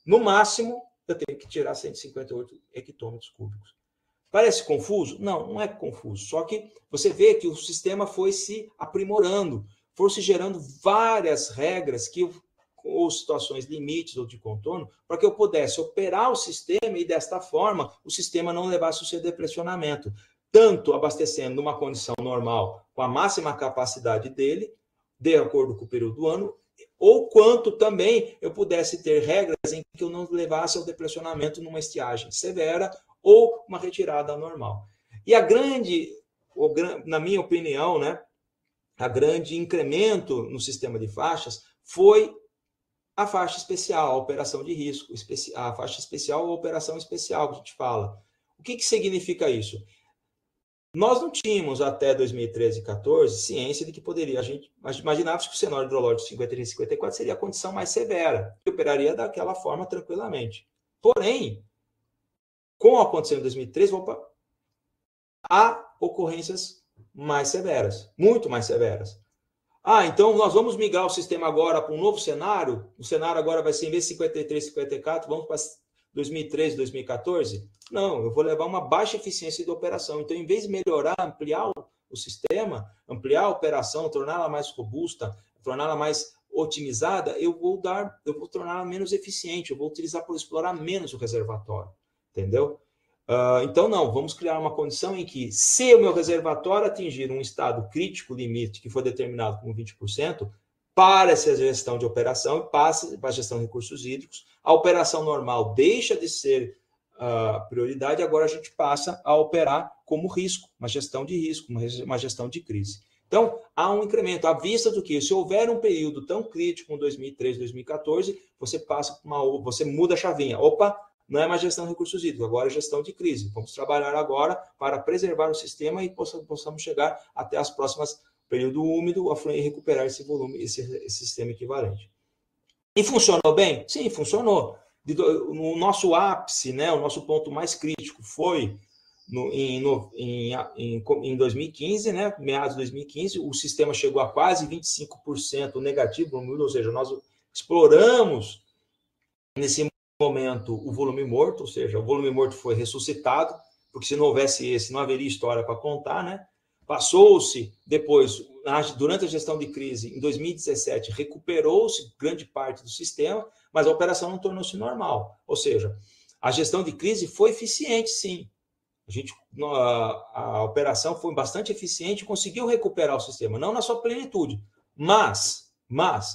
no máximo, eu tenho que tirar 158 hectômetros cúbicos. Parece confuso? Não, não é confuso. Só que você vê que o sistema foi se aprimorando, foi se gerando várias regras que ou situações limites ou de contorno, para que eu pudesse operar o sistema e, desta forma, o sistema não levasse o seu depressionamento, tanto abastecendo numa condição normal, com a máxima capacidade dele, de acordo com o período do ano, ou quanto também eu pudesse ter regras em que eu não levasse ao depressionamento numa estiagem severa ou uma retirada normal. E na minha opinião, né, a grande incremento no sistema de faixas foi a faixa especial, a operação de risco, a faixa especial ou operação especial que a gente fala. O que significa isso? Nós não tínhamos até 2013 e 2014 ciência de que poderia, a gente imaginava que o cenário hidrológico 53 e 54 seria a condição mais severa, que operaria daquela forma tranquilamente. Porém, com a condição de 2013, há ocorrências mais severas, muito mais severas. Então nós vamos migrar o sistema agora para um novo cenário? O cenário agora vai ser, em vez de 53 e 54, vamos para 2013, 2014? Não, eu vou levar uma baixa eficiência de operação. Então, em vez de melhorar, ampliar o sistema, ampliar a operação, torná-la mais robusta, torná-la mais otimizada, eu vou torná-la menos eficiente, eu vou utilizar por explorar menos o reservatório, entendeu? Então, não, vamos criar uma condição em que, se o meu reservatório atingir um estado crítico limite, que for determinado como 20%, para essa gestão de operação e passa para a gestão de recursos hídricos, a operação normal deixa de ser prioridade, agora a gente passa a operar como risco, uma gestão de risco, uma gestão de crise. Então, há um incremento. À vista do que, se houver um período tão crítico como 2013, 2014, você muda a chavinha. Opa, não é mais gestão de recursos hídricos, agora é gestão de crise. Vamos trabalhar agora para preservar o sistema e possamos chegar até as próximas período úmido e recuperar esse volume, esse sistema equivalente. E funcionou bem? Sim, funcionou. No nosso ápice, né, o nosso ponto mais crítico foi em 2015, né, meados de 2015, o sistema chegou a quase 25% negativo, ou seja, nós exploramos nesse momento o volume morto, ou seja, o volume morto foi ressuscitado, porque se não houvesse esse, não haveria história para contar, né? Passou-se depois, durante a gestão de crise, em 2017, recuperou-se grande parte do sistema, mas a operação não tornou-se normal. Ou seja, a gestão de crise foi eficiente, sim. A operação foi bastante eficiente e conseguiu recuperar o sistema, não na sua plenitude, mas,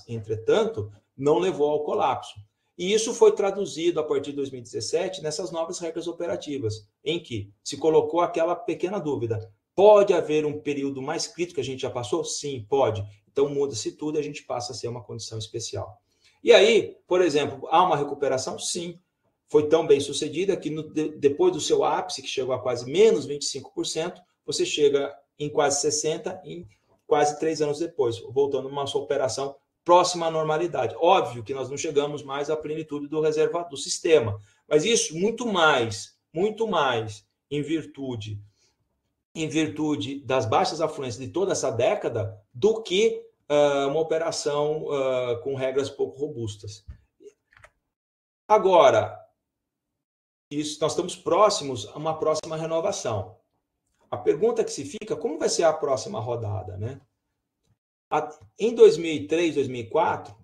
entretanto, não levou ao colapso. E isso foi traduzido, a partir de 2017, nessas novas regras operativas, em que se colocou aquela pequena dúvida. Pode haver um período mais crítico que a gente já passou? Sim, pode. Então muda-se tudo e a gente passa a ser uma condição especial. E aí, por exemplo, há uma recuperação? Sim. Foi tão bem sucedida que depois do seu ápice, que chegou a quase menos 25%, você chega em quase 60% em quase 3 anos depois, voltando a uma sua operação próxima à normalidade. Óbvio que nós não chegamos mais à plenitude do reservatório do sistema, mas isso muito mais em virtude das baixas afluências de toda essa década do que uma operação com regras pouco robustas. Agora, nós estamos próximos a uma próxima renovação. A pergunta que se fica, como vai ser a próxima rodada, né? Em 2003, 2004,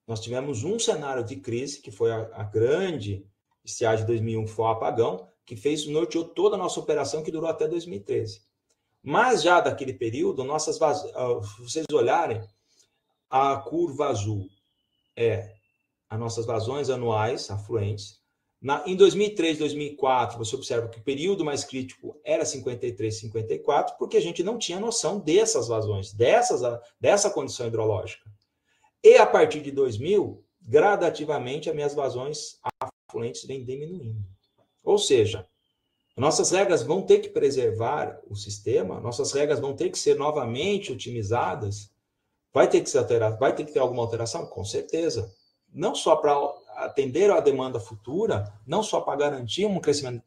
nós tivemos um cenário de crise, que foi a grande estiagem de 2001, que foi o apagão, que norteou toda a nossa operação, que durou até 2013. Mas já daquele período, se vocês olharem, a curva azul é as nossas vazões anuais afluentes. Em 2003, 2004, você observa que o período mais crítico era 53, 54, porque a gente não tinha noção dessas vazões, dessa condição hidrológica. E a partir de 2000, gradativamente, as minhas vazões afluentes vêm diminuindo. Ou seja, nossas regras vão ter que preservar o sistema, nossas regras vão ter que ser novamente otimizadas. Vai ter que ser alterado, vai ter que ter alguma alteração? Com certeza. Não só para atender à demanda futura, não só para garantir um crescimento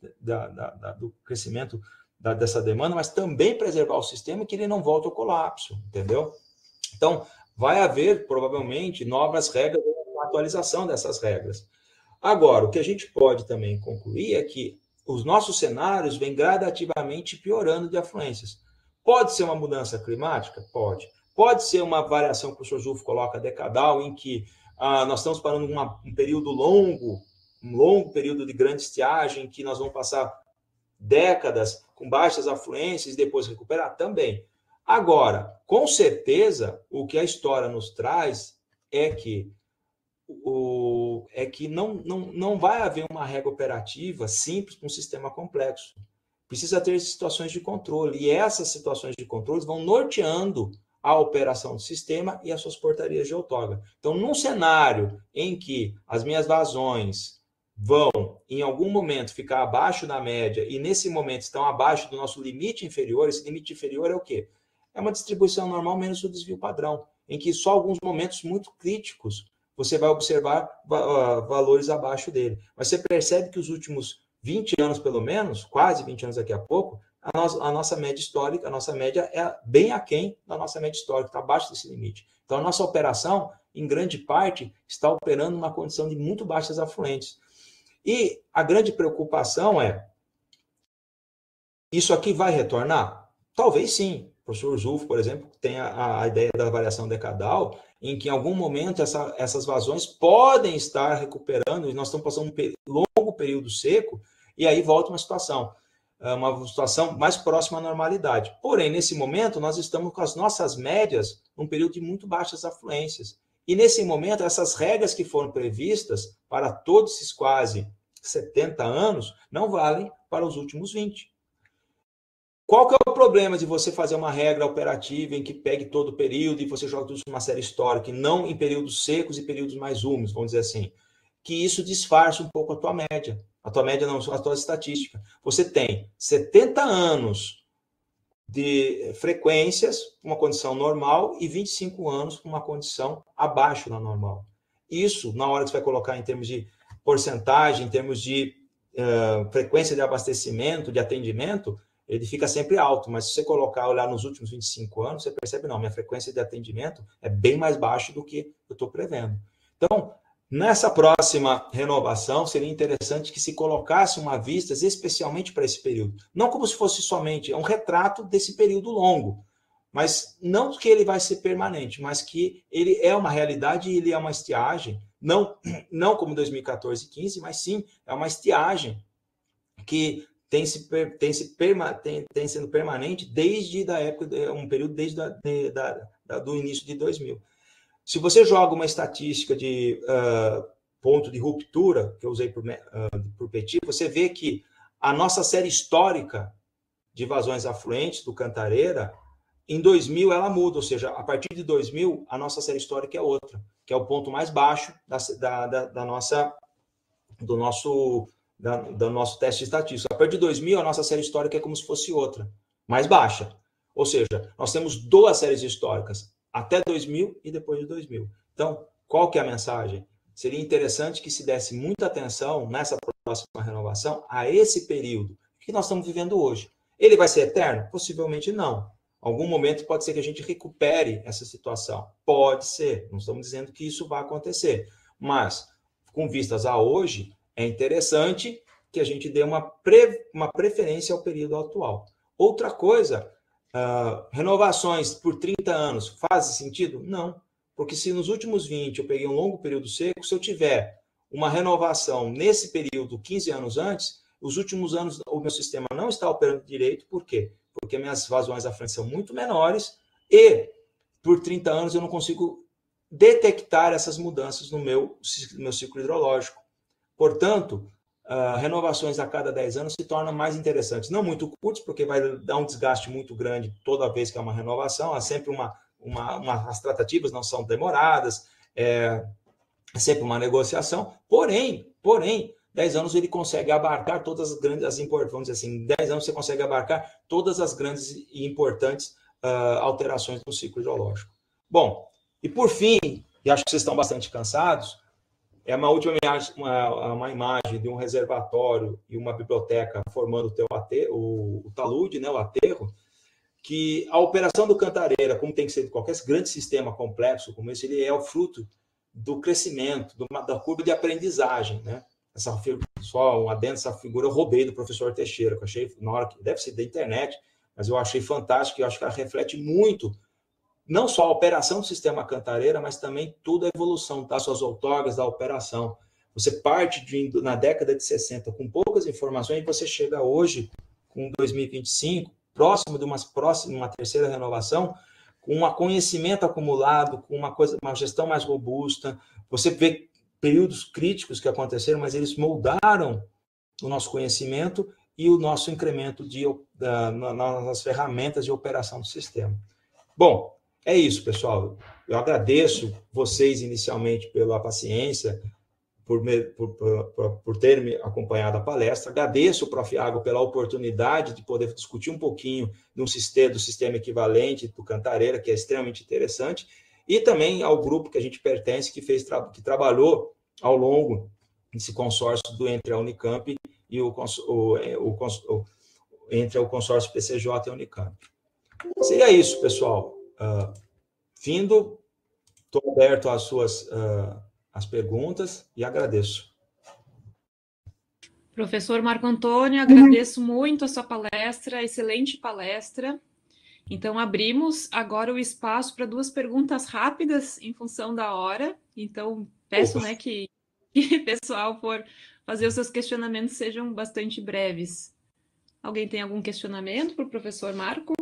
do crescimento dessa demanda, mas também preservar o sistema e que ele não volte ao colapso, entendeu? Então, vai haver, provavelmente, novas regras, uma atualização dessas regras. Agora, o que a gente pode também concluir é que os nossos cenários vêm gradativamente piorando de afluências. Pode ser uma mudança climática? Pode. Pode ser uma variação que o professor Zulfo coloca decadal, em que nós estamos parando um período longo, um longo período de grande estiagem, que nós vamos passar décadas com baixas afluências e depois recuperar? Também. Agora, com certeza, o que a história nos traz é que não vai haver uma regra operativa simples para um sistema complexo. Precisa ter situações de controle, e essas situações de controle vão norteando a operação do sistema e as suas portarias de outorga. Então, num cenário em que as minhas vazões vão, em algum momento, ficar abaixo da média, e nesse momento estão abaixo do nosso limite inferior, esse limite inferior é o quê? É uma distribuição normal menos o desvio padrão, em que só alguns momentos muito críticos você vai observar valores abaixo dele. Mas você percebe que os últimos 20 anos, pelo menos, quase 20 anos daqui a pouco, a nossa média histórica, a nossa média é bem aquém da nossa média histórica, está abaixo desse limite. Então, a nossa operação, em grande parte, está operando numa condição de muito baixas afluentes. E a grande preocupação é, isso aqui vai retornar? Talvez sim. O professor Zulfo, por exemplo, tem a ideia da variação decadal, em que em algum momento essas vazões podem estar recuperando, e nós estamos passando um longo período seco, e aí volta uma situação mais próxima à normalidade. Porém, nesse momento, nós estamos com as nossas médias num período de muito baixas afluências. E nesse momento, essas regras que foram previstas para todos esses quase 70 anos não valem para os últimos 20. Qual que é o problema de você fazer uma regra operativa em que pegue todo o período e você joga tudo numa série histórica, e não em períodos secos e períodos mais úmidos, vamos dizer assim? Que isso disfarça um pouco a tua média. A tua média não, a tua estatística. Você tem 70 anos de frequências, uma condição normal, e 25 anos com uma condição abaixo da normal. Isso, na hora que você vai colocar em termos de porcentagem, em termos de frequência de abastecimento, de atendimento, ele fica sempre alto, mas se você olhar nos últimos 25 anos, você percebe, não, minha frequência de atendimento é bem mais baixa do que eu estou prevendo. Então, nessa próxima renovação, seria interessante que se colocasse uma vista especialmente para esse período. Não como se fosse somente um retrato desse período longo, mas não que ele vai ser permanente, mas que ele é uma realidade e ele é uma estiagem, não como 2014 e 2015, mas sim, é uma estiagem que tem sendo permanente desde a época, um período desde do início de 2000. Se você joga uma estatística de ponto de ruptura, que eu usei por Petit, você vê que a nossa série histórica de vazões afluentes do Cantareira, em 2000 ela muda, ou seja, a partir de 2000 a nossa série histórica é outra, que é o ponto mais baixo do nosso teste estatístico. A partir de 2000 a nossa série histórica é como se fosse outra, mais baixa. Ou seja, nós temos duas séries históricas, até 2000 e depois de 2000. Então, qual que é a mensagem? Seria interessante que se desse muita atenção nessa próxima renovação a esse período que nós estamos vivendo hoje. Ele vai ser eterno? Possivelmente não. Em algum momento pode ser que a gente recupere essa situação. Pode ser. Não estamos dizendo que isso vai acontecer. Mas, com vistas a hoje, é interessante que a gente dê uma preferência ao período atual. Outra coisa, renovações por 30 anos faz sentido? Não. Porque se nos últimos 20 eu peguei um longo período seco, se eu tiver uma renovação nesse período 15 anos antes, os últimos anos o meu sistema não está operando direito. Por quê? Porque minhas vazões à frente são muito menores e por 30 anos eu não consigo detectar essas mudanças no meu ciclo hidrológico. Portanto, renovações a cada 10 anos se tornam mais interessantes. Não muito curtos, porque vai dar um desgaste muito grande toda vez que é uma renovação. Há sempre as tratativas não são demoradas, é sempre uma negociação. Porém, 10 anos ele consegue abarcar todas as grandes, vamos dizer assim, em 10 anos você consegue abarcar todas as grandes e importantes alterações no ciclo geológico. Bom, e por fim, e acho que vocês estão bastante cansados, é uma última uma imagem de um reservatório e uma biblioteca formando o talude, né, o aterro, que a operação do Cantareira, como tem que ser qualquer grande sistema complexo como esse, ele é o fruto do crescimento, da curva de aprendizagem, né? Só um adendo, essa figura eu roubei do professor Teixeira, que eu achei, na hora que deve ser da internet, mas eu achei fantástico, e eu acho que ela reflete muito não só a operação do sistema Cantareira, mas também toda a evolução das suas outorgas, da operação. Você parte na década de 60 com poucas informações e você chega hoje, com 2025, próximo de uma terceira renovação, com um conhecimento acumulado, com uma gestão mais robusta. Você vê períodos críticos que aconteceram, mas eles moldaram o nosso conhecimento e o nosso incremento nas ferramentas de operação do sistema. Bom, é isso, pessoal. Eu agradeço vocês inicialmente pela paciência, por ter me acompanhado a palestra. Agradeço o Prof. Iago pela oportunidade de poder discutir um pouquinho do sistema equivalente do Cantareira, que é extremamente interessante, e também ao grupo que a gente pertence, que trabalhou ao longo desse consórcio entre a Unicamp e entre o consórcio PCJ e a Unicamp. Seria isso, pessoal. Estou aberto às suas as perguntas e agradeço. Professor Marco Antônio, agradeço muito a sua palestra, excelente palestra. Então, abrimos agora o espaço para 2 perguntas rápidas em função da hora. Então, peço que o pessoal, for fazer os seus questionamentos, sejam bastante breves. Alguém tem algum questionamento para o professor Marco?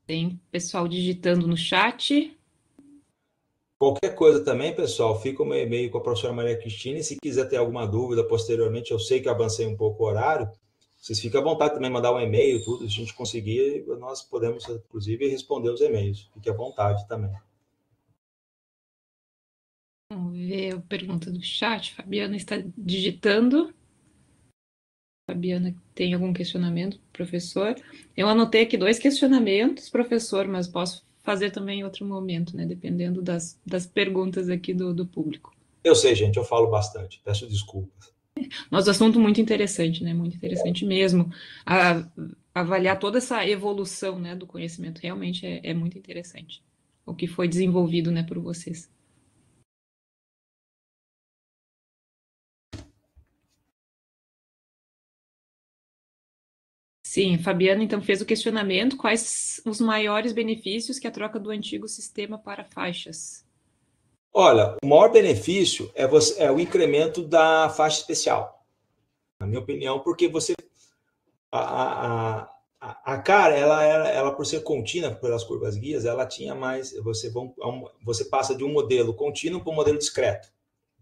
Tem pessoal digitando no chat. Qualquer coisa também, pessoal, fica o meu e-mail com a professora Maria Cristina, e se quiser ter alguma dúvida posteriormente, eu sei que avancei um pouco o horário, vocês ficam à vontade também de mandar um e-mail, tudo, se a gente conseguir, nós podemos, inclusive, responder os e-mails. Fique à vontade também. Vamos ver a pergunta do chat. Fabiana está digitando. Fabiana, tem algum questionamento, professor? Eu anotei aqui 2 questionamentos, professor, mas posso fazer também em outro momento, né? Dependendo das perguntas aqui do público. Eu sei, gente, eu falo bastante, peço desculpas. Mas o assunto muito interessante, né? Muito interessante mesmo. Avaliar toda essa evolução, né, do conhecimento realmente é muito interessante. O que foi desenvolvido, né, por vocês. Sim, Fabiana então fez o questionamento: quais os maiores benefícios que a troca do antigo sistema para faixas? Olha, o maior benefício é o incremento da faixa especial, na minha opinião, porque você a cara, ela por ser contínua pelas curvas guias, ela tinha mais, você passa de um modelo contínuo para um modelo discreto,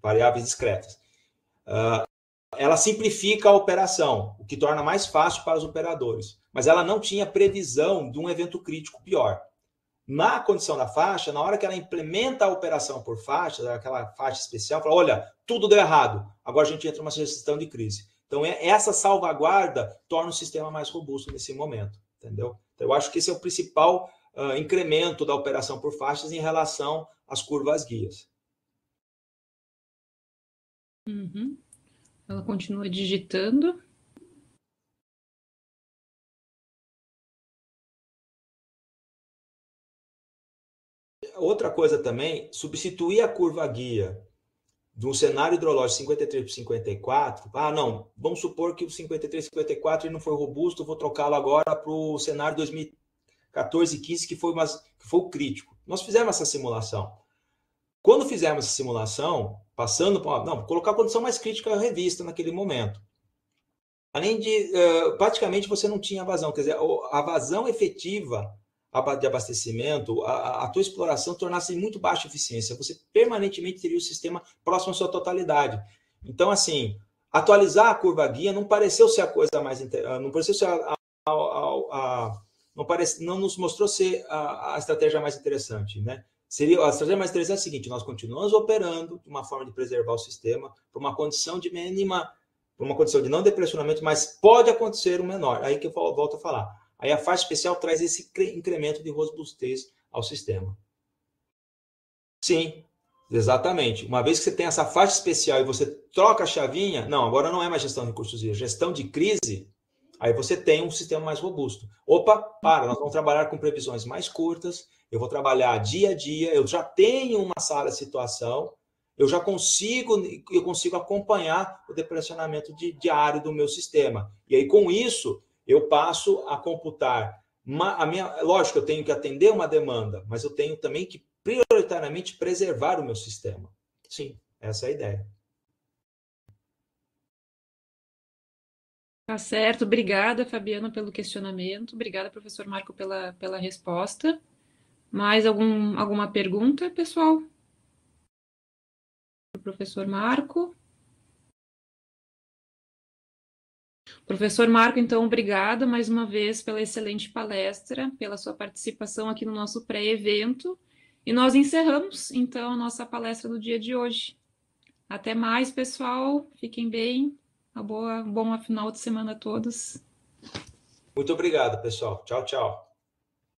variáveis discretas. Ela simplifica a operação, o que torna mais fácil para os operadores, mas ela não tinha previsão de um evento crítico pior. Na condição da faixa, na hora que ela implementa a operação por faixa, aquela faixa especial, fala, olha, tudo deu errado, agora a gente entra numa gestão de crise. Então, essa salvaguarda torna o sistema mais robusto nesse momento, entendeu? Então, eu acho que esse é o principal incremento da operação por faixas em relação às curvas guias. Uhum. Ela continua digitando. Outra coisa também, substituir a curva guia de um cenário hidrológico 53 por 54, não, vamos supor que o 53 54 ele não foi robusto, vou trocá-lo agora para o cenário 2014 e 15, que foi o crítico. Nós fizemos essa simulação. Quando fizemos essa simulação, passando para colocar a condição mais crítica revista naquele momento. Além de, praticamente você não tinha vazão, quer dizer, a vazão efetiva de abastecimento, a tua exploração tornasse muito baixa eficiência. Você permanentemente teria o sistema próximo à sua totalidade. Então, assim, atualizar a curva guia não pareceu ser a coisa mais... Não pareceu ser não nos mostrou ser a estratégia mais interessante, né? A estratégia mais interessante é a seguinte: nós continuamos operando de uma forma de preservar o sistema para uma condição de mínima, para uma condição de não depressionamento, mas pode acontecer um menor. Aí que eu volto a falar. Aí a faixa especial traz esse incremento de robustez ao sistema. Sim, exatamente. Uma vez que você tem essa faixa especial e você troca a chavinha, não, agora não é mais gestão de recursos, é gestão de crise, Aí você tem um sistema mais robusto. Opa, nós vamos trabalhar com previsões mais curtas, eu vou trabalhar dia a dia, eu já tenho uma sala de situação, eu consigo acompanhar o depressionamento diário do meu sistema. E aí, com isso, eu passo a computar lógico, eu tenho que atender uma demanda, mas eu tenho também que prioritariamente preservar o meu sistema. Sim, essa é a ideia. Tá certo. Obrigada, Fabiana, pelo questionamento. Obrigada, professor Marco, pela resposta. Mais alguma pergunta, pessoal? Professor Marco. Professor Marco, então, obrigada mais uma vez pela excelente palestra, pela sua participação aqui no nosso pré-evento. E nós encerramos, então, a nossa palestra do dia de hoje. Até mais, pessoal. Fiquem bem. Bom final de semana a todos. Muito obrigado, pessoal. Tchau, tchau.